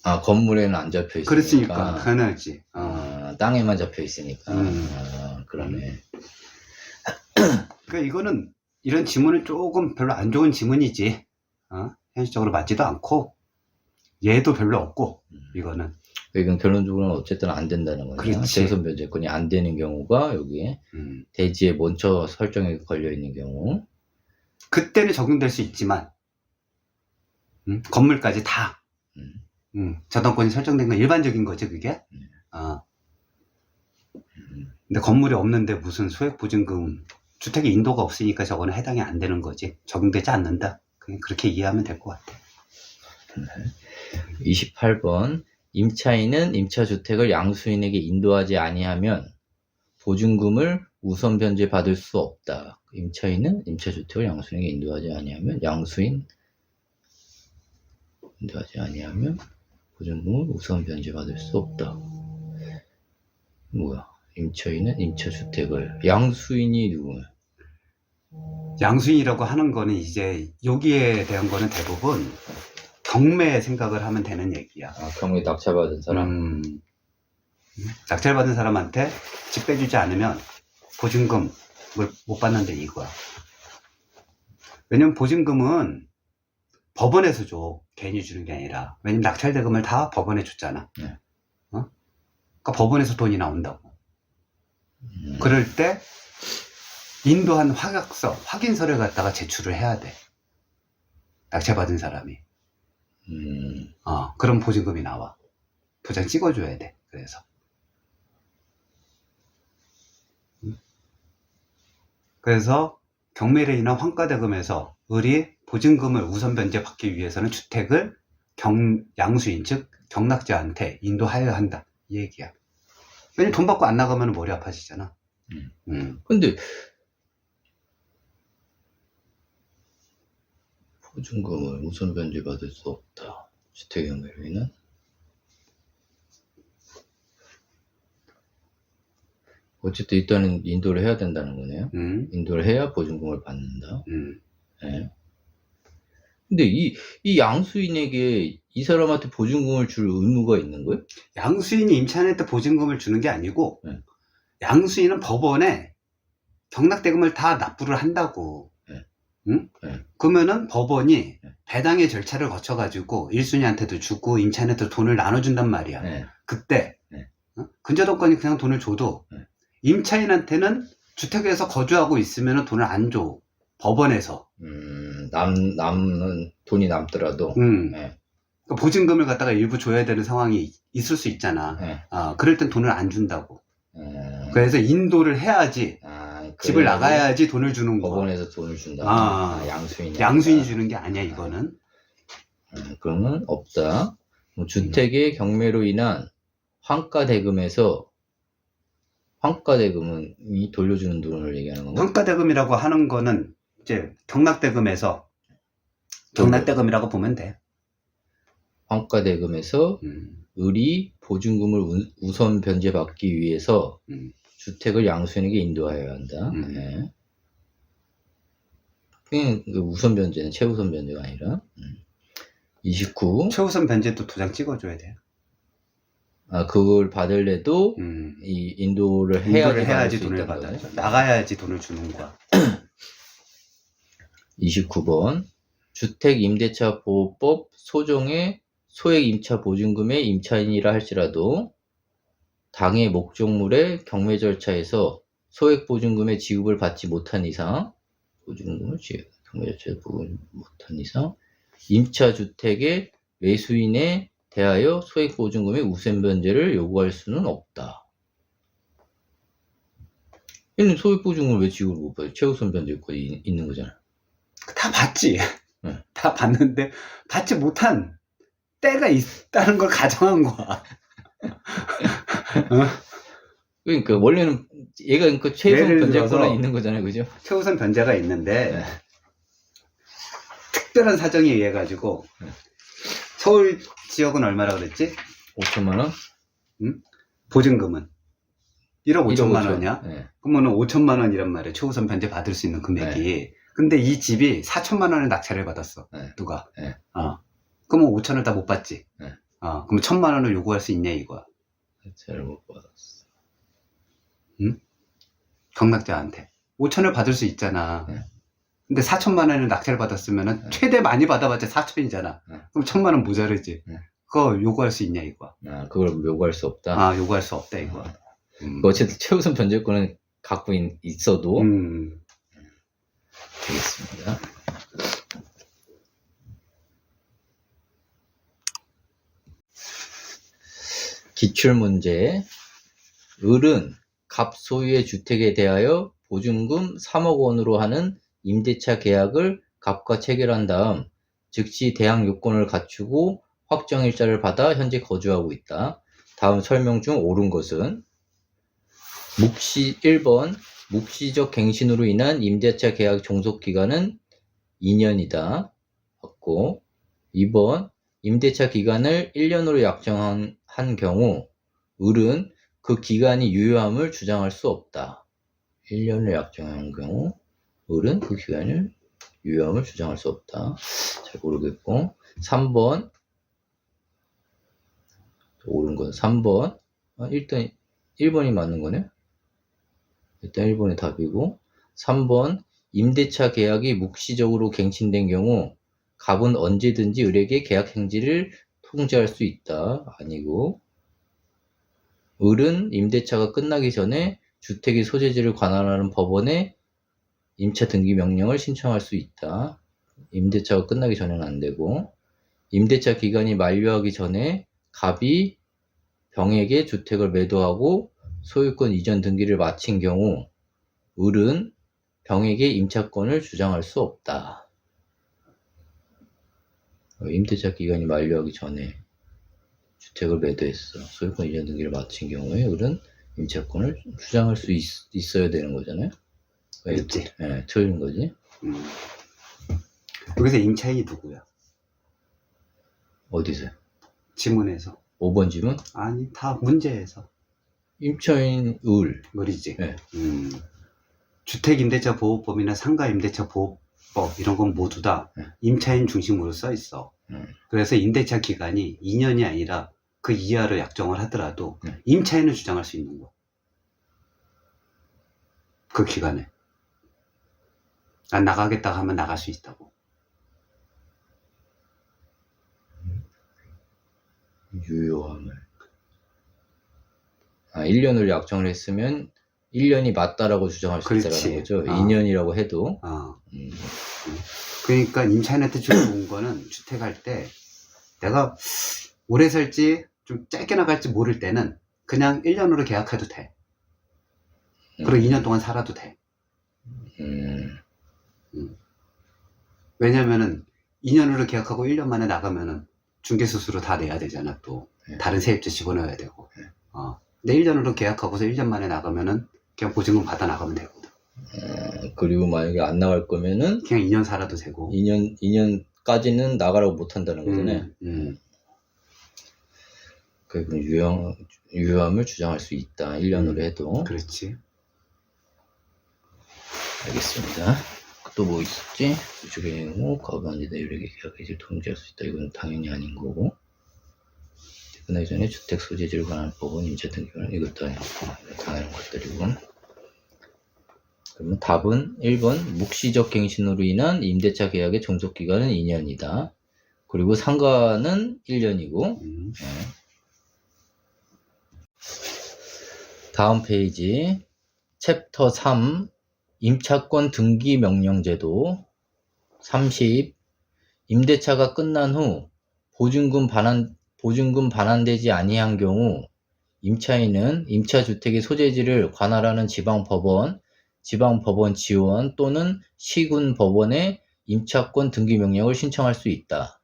아, 건물에는 안 잡혀 있으니까. 그렇으니까 당연하지. 땅에만 잡혀 있으니까. 그러네. 그러니까 이거는 이런 지문은 조금 별로 안 좋은 지문이지. 현실적으로 맞지도 않고 얘도 별로 없고 이거는. 이건 결론적으로는 어쨌든 안 된다는 거네요. 최우선 변제권이 안 되는 경우가 여기에 대지에 먼저 설정에 걸려 있는 경우. 그때는 적용될 수 있지만 건물까지 다. 저당권이 설정된 건 일반적인 거지 그게. 근데 건물이 없는데 무슨 소액보증금, 주택에 인도가 없으니까 저거는 해당이 안 되는 거지. 적용되지 않는다. 그냥 그렇게 이해하면 될 것 같아. 28번 임차인은 임차주택을 양수인에게 인도하지 아니하면 보증금을 우선 변제 받을 수 없다. 임차인은 임차주택을 양수인에게 인도하지 아니하면 보증금을 우선 변제 받을 수 없다. 뭐야? 임차인은 임차주택을 양수인이 누구야? 양수인이라고 하는 거는 이제 여기에 대한 거는 대부분 경매 생각을 하면 되는 얘기야. 경매 낙찰받은 사람. 낙찰받은 사람한테 집 빼주지 않으면 보증금을 못 받는데 이거야. 왜냐면 보증금은 법원에서 줘. 괜히 주는 게 아니라. 왜냐면 낙찰대금을 다 법원에 줬잖아. 네. 그러니까 법원에서 돈이 나온다고. 그럴 때 인도한 확약서, 확인서를 갖다가 제출을 해야 돼. 낙찰받은 사람이. 그럼 보증금이 나와. 도장 찍어줘야 돼. 그래서. 그래서 경매례나 환가대금에서 을이 보증금을 우선 변제받기 위해서는 주택을 양수인, 즉 경락자한테 인도하여야 한다. 이 얘기야. 왜냐면 돈 받고 안 나가면 머리 아파지잖아. 근데 보증금을 우선 변제받을 수 없다. 주택 경매로는 어쨌든 일단은 인도를 해야 된다는 거네요. 인도를 해야 보증금을 받는다. 네. 근데 이 양수인에게 이 사람한테 보증금을 줄 의무가 있는 거예요? 양수인이 임차인한테 보증금을 주는 게 아니고 양수인은 법원에 경락대금을 다 납부를 한다고. 그러면은 법원이 배당의 절차를 거쳐가지고 1순위한테도 주고 임차인한테도 돈을 나눠준단 말이야. 그때 근저당권이 그냥 돈을 줘도 임차인한테는 주택에서 거주하고 있으면 돈을 안 줘. 법원에서. 남는 돈이 남더라도. 그러니까 보증금을 갖다가 일부 줘야 되는 상황이 있을 수 있잖아. 그럴 땐 돈을 안 준다고. 그래서 인도를 해야지 집을 나가야지 돈을 주는 거. 법원에서 돈을 준다. 양수인이. 양수인이 주는 게 아니야 이거는. 그러면 없다. 주택의 경매로 인한 환가대금에서 환가대금이 돌려주는 돈을 얘기하는 건가? 환가대금이라고 하는 거는 이제 경락대금에서 경락대금이라고 보면 돼. 환가대금에서 을이 보증금을 우선 변제받기 위해서 주택을 양수인에게 인도하여야 한다. 네. 그냥 우선 변제는 최우선 변제가 아니라. 29. 최우선 변제도 도장 찍어줘야 돼요. 그걸 받을래도 이 인도를 해야지 돈을 받아. 나가야지 돈을 주는 거야. 29번. 주택임대차 보호법 소정의 소액 임차 보증금의 임차인이라 할지라도 당해 목적물의 경매 절차에서 소액 보증금의 지급을 받지 못한 이상 경매 절차에서 못한 이상 임차 주택의 매수인에 대하여 소액 보증금의 우선 변제를 요구할 수는 없다. 얘는 소액 보증금을 왜 지급을 못 받아요? 최우선 변제권이 있는 거잖아. 다 받지. 네. 다 받는데 받지 못한 때가 있다는 걸 가정한 거야. 그러니까 원래는 얘가 그 최우선 변제권이 있는 거잖아요, 그죠? 최우선 변제가 있는데 특별한 사정에 의해 가지고 서울 지역은 얼마라 그랬지? 5천만 원? 보증금은 1억 5천만 5천. 원이야? 그러면 5천만 원이란 말이야. 최우선 변제 받을 수 있는 금액이. 근데 이 집이 4천만 원의 낙찰을 받았어. 누가? 그러면 5천을 다 못 받지. 그럼 1천만 원을 요구할 수 있냐 이거야. 낙찰을 못 받았어. 경락자한테 5천을 받을 수 있잖아. 근데 4천만 원을 낙찰을 받았으면 최대 많이 받아봤자 4천이잖아. 그럼 1천만 원 모자르지. 그거 요구할 수 있냐 이거야. 그걸 요구할 수 없다. 요구할 수 없다 이거야. 어쨌든 최우선 변제권은 갖고 있어도 되겠습니다. 기출문제. 을은 갑 소유의 주택에 대하여 보증금 3억 원으로 하는 임대차 계약을 갑과 체결한 다음 즉시 대항 요건을 갖추고 확정일자를 받아 현재 거주하고 있다. 다음 설명 중 옳은 것은 1번 묵시적 갱신으로 인한 임대차 계약 종속기간은 2년이다. 맞고 2번 임대차 기간을 1년으로 약정한 경우 을은 그 기간이 유효함을 주장할 수 없다. 1년을 약정한 경우 을은 그 기간을 유효함을 주장할 수 없다. 잘 모르겠고 3번 옳은 건 3번 일단 1번이 맞는 거네. 일단 1번이 답이고 3번 임대차 계약이 묵시적으로 갱신된 경우 갑은 언제든지 을에게 계약 행지를 통지할 수 있다. 아니고 을은 임대차가 끝나기 전에 주택의 소재지를 관할하는 법원에 임차 등기 명령을 신청할 수 있다. 임대차가 끝나기 전에는 안 되고 임대차 기간이 만료하기 전에 갑이 병에게 주택을 매도하고 소유권 이전 등기를 마친 경우 을은 병에게 임차권을 주장할 수 없다. 임대차 기간이 만료하기 전에 주택을 매도했어. 소유권 이전 등기를 마친 경우에 을은 임차권을 주장할 수 있어야 되는 거잖아요. 그렇지. 네, 틀린 거지. 여기서 임차인이 누구야? 어디서? 지문에서. 5번 지문? 아니, 다 문제에서. 임차인 을이지. 네. 주택임대차 보호법이나 상가임대차 보호법 이런 건 모두 다 임차인 중심으로 써 있어. 그래서 임대차 기간이 2년이 아니라 그 이하로 약정을 하더라도 임차인은 주장할 수 있는 거야. 그 기간에. 난 나가겠다 하면 나갈 수 있다고. 유효함을. 1년을 약정을 했으면 1년이 맞다라고 주장할 수 있다는 거죠. 2년이라고 해도. 그러니까 임차인한테 좋은 거는 주택할 때 내가 오래 살지 좀 짧게 나갈지 모를 때는 그냥 1년으로 계약해도 돼. 그리고 2년 동안 살아도 돼. 왜냐면은 2년으로 계약하고 1년 만에 나가면은 중개수수료 다 내야 되잖아. 또 다른 세입자 집어넣어야 되고. 근데 1년으로 계약하고서 1년 만에 나가면은 그냥 보증금 받아 나가면 되거든. 그리고 만약에 안 나갈 거면은 그냥 2년 살아도 되고. 2년까지는 나가라고 못 한다는 거잖아요. 그 유효함을 주장할 수 있다. 1년으로 해도. 그렇지. 알겠습니다. 또 뭐 있었지? 주택의 경우 과반지대 유력의 계약 해지를 통지할 수 있다. 이건 당연히 아닌 거고. 퇴근하기 전에 주택 소재지를 관할 법은 임차 등기는 이것도 아니고 당연한 것들이고. 그러면 답은 1번 묵시적 갱신으로 인한 임대차 계약의 종속기간은 2년이다. 그리고 상가는 1년이고. 네. 다음 페이지 챕터 3 임차권 등기 명령제도 30 임대차가 끝난 후 보증금 반환되지 아니한 경우 임차인은 임차주택의 소재지를 관할하는 지방법원, 지방법원 지원 또는 시군법원에 임차권 등기 명령을 신청할 수 있다.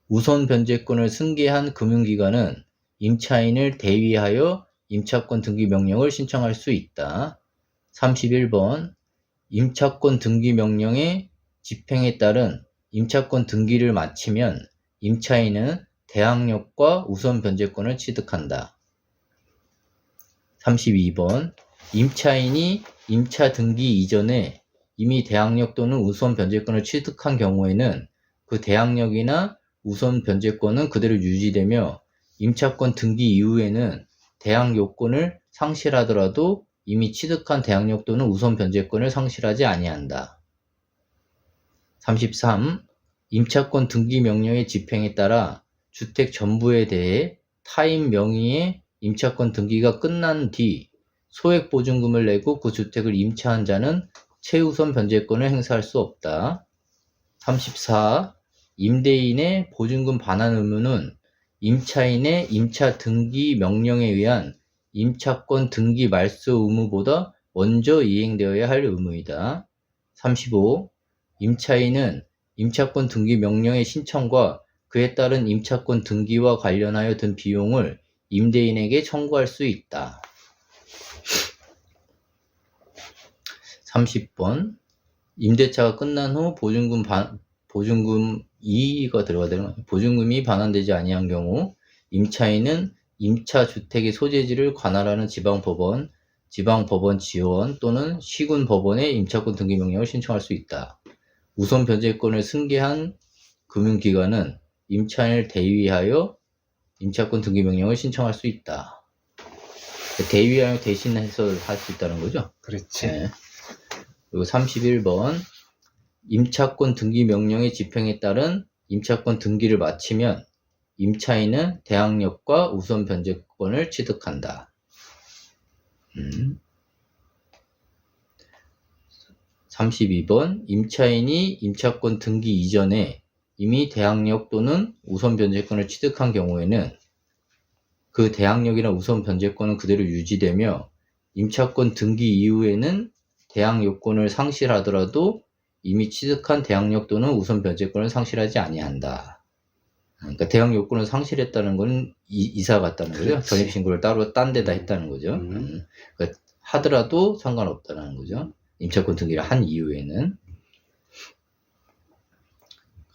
우선 변제권을 승계한 금융기관은 임차인을 대위하여 임차권 등기 명령을 신청할 수 있다. 31번 임차권 등기 명령의 집행에 따른 임차권 등기를 마치면 임차인은 대항력과 우선 변제권을 취득한다. 32번 임차인이 임차 등기 이전에 이미 대항력 또는 우선 변제권을 취득한 경우에는 그 대항력이나 우선 변제권은 그대로 유지되며 임차권 등기 이후에는 대항 요건을 상실하더라도 이미 취득한 대항력 또는 우선 변제권을 상실하지 아니한다. 33. 임차권 등기 명령의 집행에 따라 주택 전부에 대해 타인 명의의 임차권 등기가 끝난 뒤 소액 보증금을 내고 그 주택을 임차한 자는 최우선 변제권을 행사할 수 없다. 34. 임대인의 보증금 반환 의무는 임차인의 임차 등기 명령에 의한 임차권 등기 말소 의무보다 먼저 이행되어야 할 의무이다. 35. 임차인은 임차권 등기 명령의 신청과 그에 따른 임차권 등기와 관련하여 든 비용을 임대인에게 청구할 수 있다. 30번 임대차가 끝난 후 보증금이 반환되지 아니한 경우 임차인은 임차주택의 소재지를 관할하는 지방법원, 지방법원 지원 또는 시군법원에 임차권 등기 명령을 신청할 수 있다. 우선 변제권을 승계한 금융기관은 임차인을 대위하여 임차권 등기 명령을 신청할 수 있다. 대위하여 대신해서 할 수 있다는 거죠? 그렇지. 네. 그리고 31번 임차권 등기 명령의 집행에 따른 임차권 등기를 마치면 임차인은 대항력과 우선 변제권을 취득한다. 32번 임차인이 임차권 등기 이전에 이미 대항력 또는 우선 변제권을 취득한 경우에는 그 대항력이나 우선 변제권은 그대로 유지되며 임차권 등기 이후에는 대항 요건을 상실하더라도 이미 취득한 대항력 또는 우선 변제권을 상실하지 아니한다. 그러니까 대항 요건을 상실했다는 건 이사 갔다는 거죠. 전입신고를 따로 딴 데다 했다는 거죠. 그러니까 하더라도 상관없다는 거죠. 임차권 등기를 한 이후에는.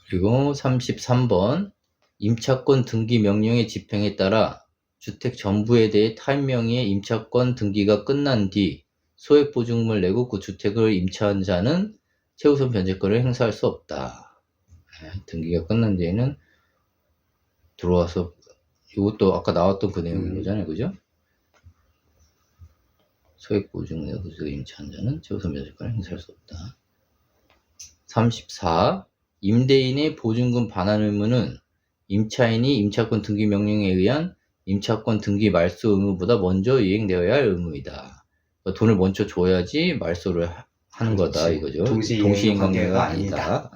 그리고 33번 임차권 등기 명령의 집행에 따라 주택 전부에 대해 타인 명의의 임차권 등기가 끝난 뒤 소액 보증금을 내고 그 주택을 임차한 자는 최우선 변제권을 행사할 수 없다. 등기가 끝난 뒤에는 들어와서 이것도 아까 나왔던 그 내용인 거잖아요, 그죠? 소액 보증금을 내고 그 주택을 임차한 자는 최우선 변제권을 행사할 수 없다. 34. 임대인의 보증금 반환 의무는 임차인이 임차권 등기 명령에 의한 임차권 등기 말소 의무보다 먼저 이행되어야 할 의무이다. 그러니까 돈을 먼저 줘야지 말소를 하는 거다 이거죠. 동시이행 관계가 아니다.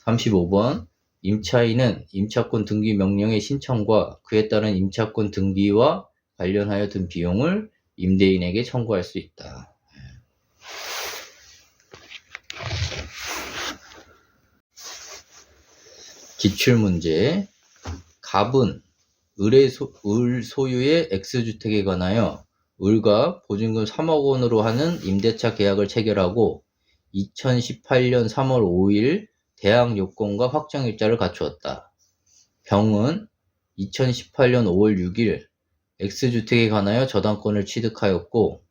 35번 임차인은 임차권 등기 명령의 신청과 그에 따른 임차권 등기와 관련하여 든 비용을 임대인에게 청구할 수 있다. 기출문제. 갑은 을 소유의 X주택에 관하여 을과 보증금 3억 원으로 하는 임대차 계약을 체결하고 2018년 3월 5일 대항 요건과 확정일자를 갖추었다. 병은 2018년 5월 6일 X주택에 관하여 저당권을 취득하였고,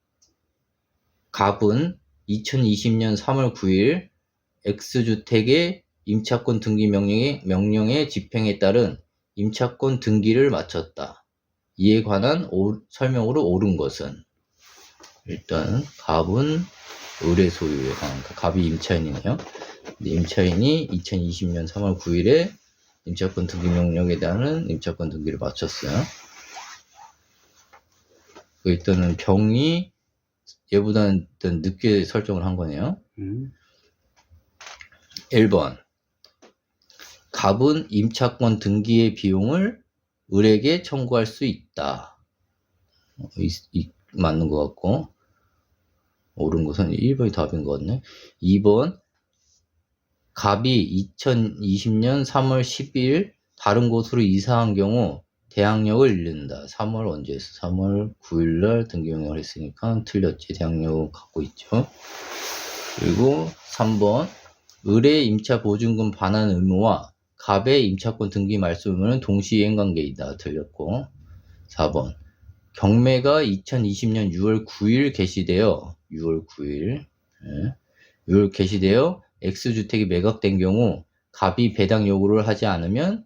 갑은 2020년 3월 9일 X주택의 임차권 등기 명령의 집행에 따른 임차권 등기를 마쳤다. 이에 관한 설명으로 옳은 것은? 일단 갑은 을의 소유에 관한, 갑이 임차인이네요. 임차인이 2020년 3월 9일에 임차권 등기 명령에 따른 임차권 등기를 마쳤어요. 일단은 병이 얘보다 일단 늦게 설정을 한 거네요. 1번. 갑은 임차권 등기의 비용을 을에게 청구할 수 있다. 맞는 것 같고, 옳은 것은 1번이 답인 것 같네. 2번. 갑이 2020년 3월 10일 다른 곳으로 이사한 경우 대항력을 잃는다. 3월 언제 했어? 3월 9일날 등기 명령을 했으니까 틀렸지. 대항력 갖고 있죠. 그리고 3번. 을의 임차 보증금 반환 의무와 갑의 임차권 등기 말소 의무는 동시이행 관계이다. 틀렸고. 4번. 경매가 2020년 6월 9일 개시되어 6월 9일 개시되어 X주택이 매각된 경우 갑이 배당 요구를 하지 않으면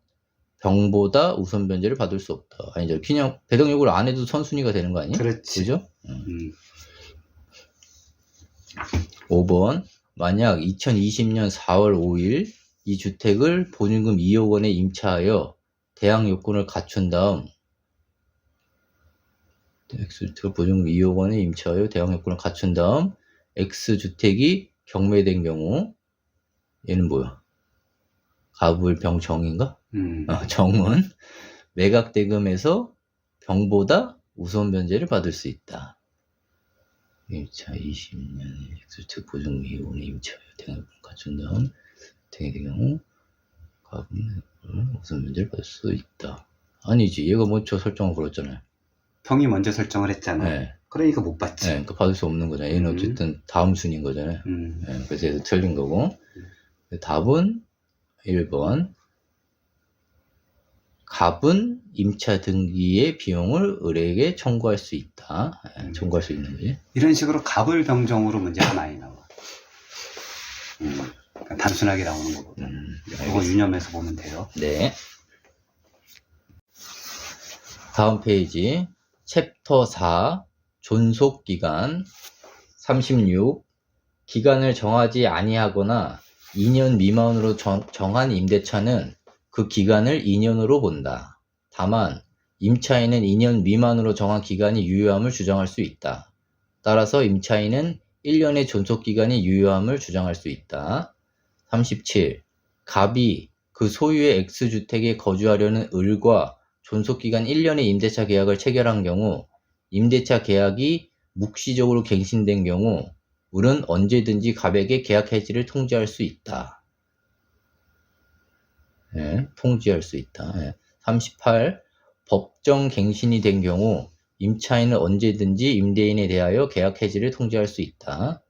병보다 우선 변제를 받을 수 없다. 아니죠. 그냥 배당 요구를 안 해도 선순위가 되는 거 아니에요? 그렇지. 그죠? 5번. 만약 2020년 4월 5일 이 주택을 보증금 2억 원에 임차하여 대항 요건을 갖춘 다음 X주택을 보증금 2억 원에 임차하여 대항 요건을 갖춘 다음 X주택이 경매된 경우, 얘는 뭐야? 갑을 병정인가? 정은 매각 대금에서 병보다 우선 변제를 받을 수 있다. 임차 20년 X주택 보증금 2억 원에 임차하여 대항 요건을 갖춘 다음 대행의 경우 갑은 우선 변제를 받을 수 있다. 아니지, 얘가 먼저 설정을 걸었잖아요. 병이 먼저 설정을 했잖아. 네. 그러니까 못 받지. 네, 그러니까 받을 수 없는 거잖아요. 얘는 어쨌든 다음 순위인 거잖아요. 네, 그래서 얘도 틀린 거고. 답은 1번. 갑은 임차 등기의 비용을 을에게 청구할 수 있다. 청구할 수 있는 거지. 이런 식으로 갑을 병정으로 문제가 많이 나와. 그러니까 단순하게 나오는 거거든. 그거 유념해서 보면 돼요. 네. 다음 페이지. 챕터 4 존속기간 36. 기간을 정하지 아니하거나 2년 미만으로 정한 임대차는 그 기간을 2년으로 본다. 다만 임차인은 2년 미만으로 정한 기간이 유효함을 주장할 수 있다. 따라서 임차인은 1년의 존속기간이 유효함을 주장할 수 있다. 37. 갑이 그 소유의 X주택에 거주하려는 을과 존속기간 1년의 임대차 계약을 체결한 경우 임대차 계약이 묵시적으로 갱신된 경우 을은 언제든지 갑에게 계약 해지를 통지할 수 있다. 네, 통지할 수 있다. 네. 38. 법정 갱신이 된 경우 임차인은 언제든지 임대인에 대하여 계약 해지를 통지할 수 있다.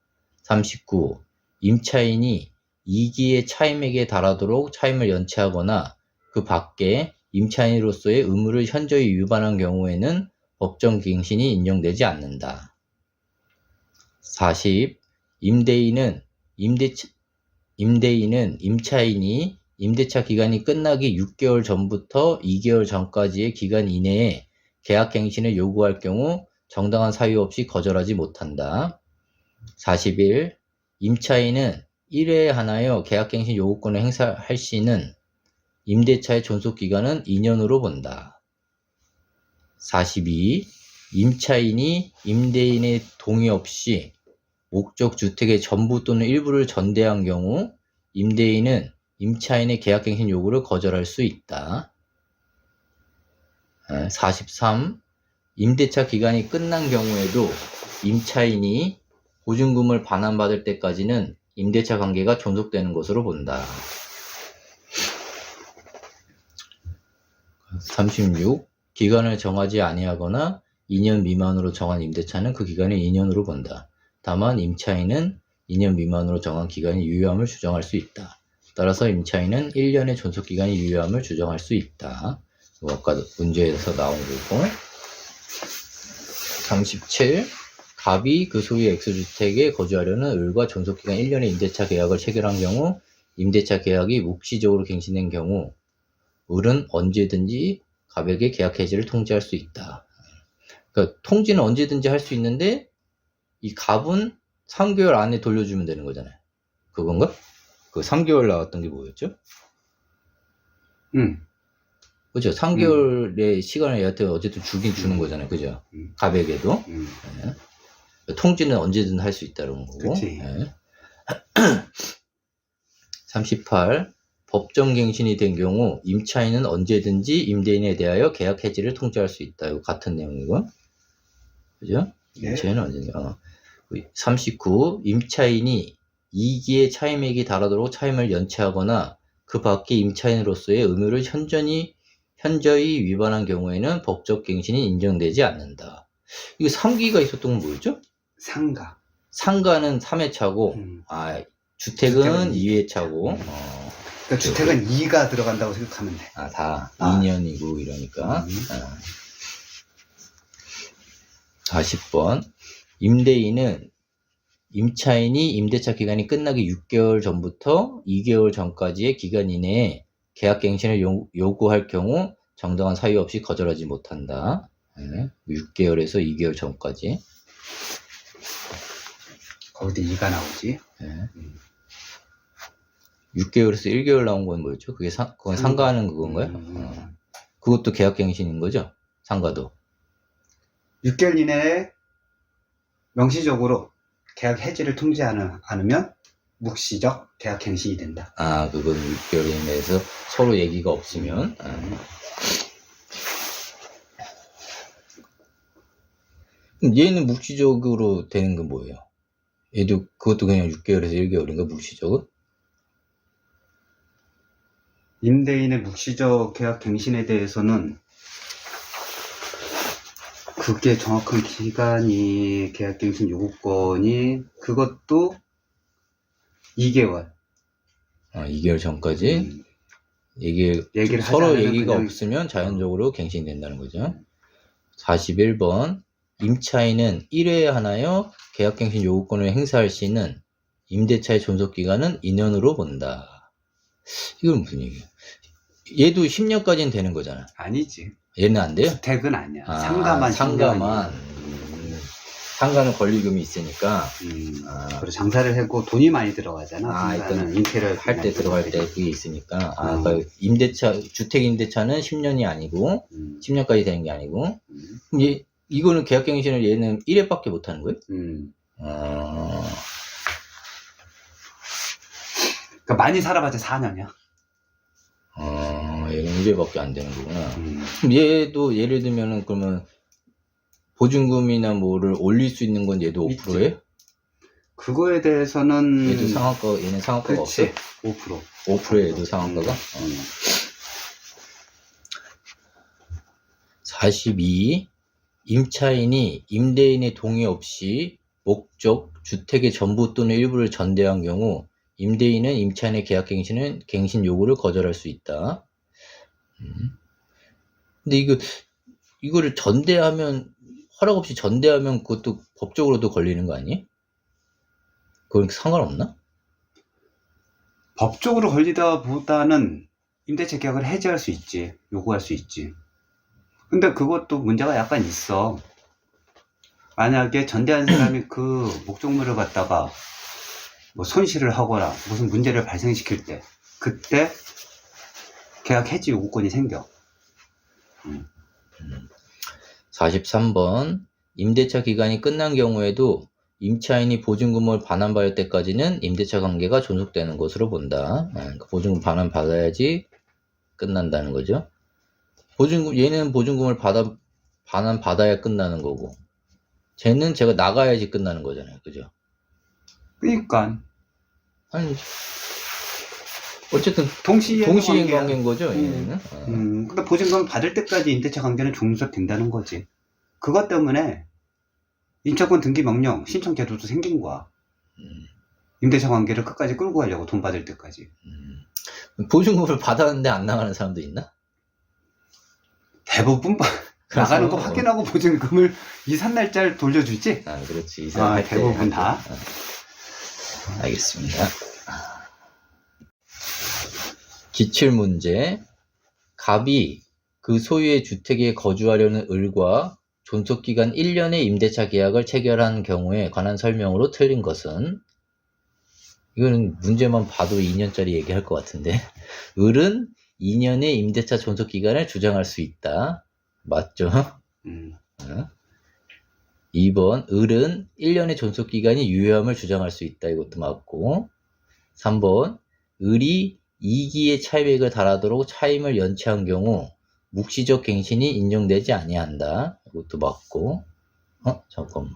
39. 임차인이 2기의 차임액에 달하도록 차임을 연체하거나 그 밖에 임차인으로서의 의무를 현저히 위반한 경우에는 법정 갱신이 인정되지 않는다. 40. 임대인은 임차인이 임대차 기간이 끝나기 6개월 전부터 2개월 전까지의 기간 이내에 계약 갱신을 요구할 경우 정당한 사유 없이 거절하지 못한다. 41. 임차인은 1회에 한하여 계약갱신 요구권을 행사할 시는 임대차의 존속기간은 2년으로 본다. 42. 임차인이 임대인의 동의 없이 목적 주택의 전부 또는 일부를 전대한 경우 임대인은 임차인의 계약갱신 요구를 거절할 수 있다. 43. 임대차 기간이 끝난 경우에도 임차인이 보증금을 반환받을 때까지는 임대차 관계가 존속되는 것으로 본다. 36. 기간을 정하지 아니하거나 2년 미만으로 정한 임대차는 그 기간을 2년으로 본다. 다만 임차인은 2년 미만으로 정한 기간이 유효함을 주장할 수 있다. 따라서 임차인은 1년의 존속기간이 유효함을 주장할 수 있다. 이거 아까 문제에서 나온 거고. 37. 갑이 그 소유의 X주택에 거주하려는 을과 존속기간 1년의 임대차 계약을 체결한 경우 임대차 계약이 묵시적으로 갱신된 경우 을은 언제든지 갑에게 계약 해지를 통지할 수 있다. 그러니까 통지는 언제든지 할 수 있는데 이 갑은 3개월 안에 돌려주면 되는 거잖아요. 그건가? 그 3개월 나왔던 게 뭐였죠? 그죠? 3개월의 시간을 얘한테 어쨌든 주긴 주는 거잖아요. 그죠? 갑에게도. 네. 통지는 언제든 할 수 있다는 거고. 네. 38. 법정갱신이 된 경우 임차인은 언제든지 임대인에 대하여 계약 해지를 통지할 수 있다. 이거 같은 내용이고. 그죠? 네. 임차인은 언제든지. 39. 임차인이 2기의 차임액이 달하도록 차임을 연체하거나 그 밖의 임차인으로서의 의무를 현저히 위반한 경우에는 법적 갱신이 인정되지 않는다. 이거 3기가 있었던 건 뭐였죠? 상가. 상가는 3회차고, 주택은 2회차고. 그러니까 주택은 2가 들어간다고 생각하면 돼. 다 2년이고 이러니까. 40번. 임대인은 임차인이 임대차 기간이 끝나기 6개월 전부터 2개월 전까지의 기간 이내에 계약갱신을 요구할 경우 정당한 사유 없이 거절하지 못한다. 6개월에서 2개월 전까지. 거기도 2가 나오지. 6개월에서 1개월 나온 건 뭐였죠? 그건 상가하는 그건가요? 그것도 계약갱신인 거죠? 상가도. 6개월 이내에 명시적으로 계약 해지를 통지하지 않으면 묵시적 계약 갱신이 된다. 그건 6개월 이내에서 서로 얘기가 없으면. 그럼 얘는 묵시적으로 되는 건 뭐예요? 얘도 그것도 그냥 6개월에서 1개월인가 묵시적은? 임대인의 묵시적 계약 갱신에 대해서는 그게 정확한 기간이 계약갱신 요구권이 그것도 2개월. 2개월 전까지 얘기를 서로 얘기가 없으면 자연적으로 갱신된다는 거죠. 41번. 임차인은 1회에 하나여 계약갱신 요구권을 행사할 시는 임대차의 존속기간은 2년으로 본다. 이건 무슨 얘기야? 얘도 10년까지는 되는 거잖아. 아니지. 얘는 안 돼요? 주택은 아니야. 상가만. 상가는 권리금이 있으니까. 그리고 장사를 하고 돈이 많이 들어가잖아. 일단 인테리어 할 때 들어갈 때 그게 있으니까. 그러니까 주택 임대차는 10년이 아니고, 10년까지 되는 게 아니고. 그럼 이거는 계약갱신을 얘는 1회밖에 못 하는 거예요? 그러니까 많이 살아봤자 4년이야. 얘는 1회밖에 안 되는 거구나. 그럼 얘도 예를 들면은 그러면 보증금이나 뭐를 올릴 수 있는 건 얘도 5%예요? 그거에 대해서는 얘는 상한가가 없어? 5%. 5%에 얘도 상한가가? 42. 임차인이 임대인의 동의 없이 목적, 주택의 전부 또는 일부를 전대한 경우 임대인은 임차인의 갱신 요구를 거절할 수 있다. 근데 이거를 허락 없이 전대하면 그것도 법적으로도 걸리는 거 아니에요? 그건 상관없나? 법적으로 걸리다 보다는 임대차 계약을 해지할 수 있지. 요구할 수 있지. 근데 그것도 문제가 약간 있어. 만약에 전대한 사람이 그 목적물을 갖다가 뭐 손실을 하거나 무슨 문제를 발생시킬 때 그때 계약 해지 요구권이 생겨. 43번. 임대차 기간이 끝난 경우에도 임차인이 보증금을 반환받을 때까지는 임대차 관계가 존속되는 것으로 본다. 그러니까 보증금 반환받아야지 끝난다는 거죠. 얘는 보증금을 반환 받아야 끝나는 거고. 쟤는 제가 나가야지 끝나는 거잖아요. 그죠? 그러니까 아니, 어쨌든 동시이행 관계인 거죠. 얘는. 그러니까 보증금 받을 때까지 임대차 관계는 종속된다는 거지. 그것 때문에 임차권 등기 명령 신청 제도도 생긴 거야. 임대차 관계를 끝까지 끌고 가려고, 돈 받을 때까지. 보증금을 받았는데 안 나가는 사람도 있나? 대부분 나가는 거 확인하고 보증금을 이삿날짜를 돌려주지? 아, 그렇지. 대부분 다. 알겠습니다. 기출문제. 갑이 그 소유의 주택에 거주하려는 을과 존속기간 1년의 임대차 계약을 체결한 경우에 관한 설명으로 틀린 것은? 이거는 문제만 봐도 2년짜리 얘기할 것 같은데. 을은 2년의 임대차 존속기간을 주장할 수 있다. 맞죠? 2번, 을은 1년의 존속기간이 유효함을 주장할 수 있다. 이것도 맞고. 3번, 을이 2기의 차임액을 달하도록 차임을 연체한 경우 묵시적 갱신이 인정되지 아니한다. 이것도 맞고. 잠깐만.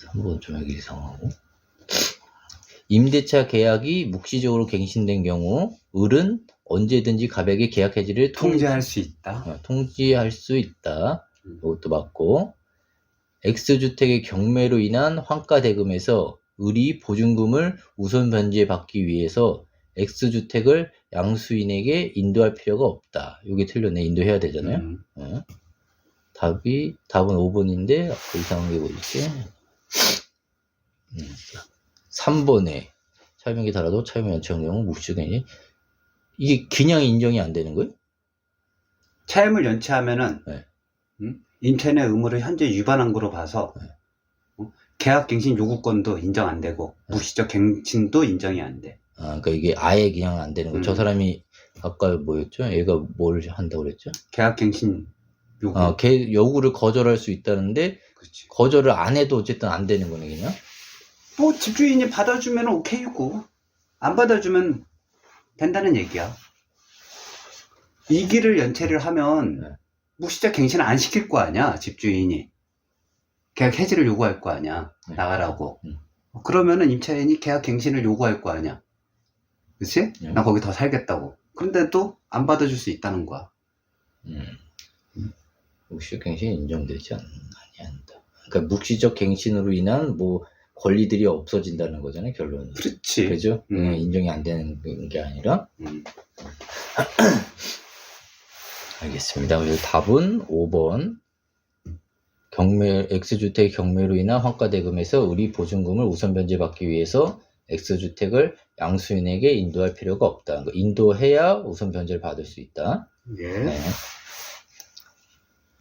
3번 좀 여기 이상하고. 임대차 계약이 묵시적으로 갱신된 경우 을은 언제든지 갑에게 계약 해지를 통지할 수 있다. 통지할 수 있다. 이것도 맞고. X주택의 경매로 인한 환가 대금에서 을이 보증금을 우선 변제 받기 위해서 X주택을 양수인에게 인도할 필요가 없다. 이게 틀렸네. 인도해야 되잖아요. 답은 5번인데 그 이상한 게 뭐 있지? 3번에 차임액이 달아도 차임을 연체한 경우 묵시적이 이게 그냥 인정이 안 되는 거예요? 차임을 연체하면은 임차인의 의무를 현재 위반한 거로 봐서 계약갱신 요구권도 인정 안 되고 묵시적 갱신도 인정이 안 돼. 그러니까 이게 아예 그냥 안 되는 거. 저 사람이 아까 뭐였죠? 얘가 뭘 한다고 그랬죠? 계약갱신 요구. 걔 요구를 거절할 수 있다는데 그치. 거절을 안 해도 어쨌든 안 되는 거네 그냥. 뭐 집주인이 받아주면 오케이고 안 받아주면 된다는 얘기야. 2기를 연체를 하면 묵시적 갱신을 안 시킬 거 아니야, 집주인이. 계약 해지를 요구할 거 아니야, 나가라고. 그러면은 임차인이 계약 갱신을 요구할 거 아니야. 그치? 나 거기 더 살겠다고. 그런데도 안 받아줄 수 있다는 거야. 묵시적 갱신이 인정되지 아니한다. 그러니까 묵시적 갱신으로 인한 뭐 권리들이 없어진다는 거잖아요, 결론은. 그렇지. 그죠? 인정이 안 되는 게 아니라. 알겠습니다. 그래서 답은 5번. X주택 경매로 인한 환가대금에서 을이 보증금을 우선 변제받기 위해서 X주택을 양수인에게 인도할 필요가 없다. 인도해야 우선 변제를 받을 수 있다. 예. 네.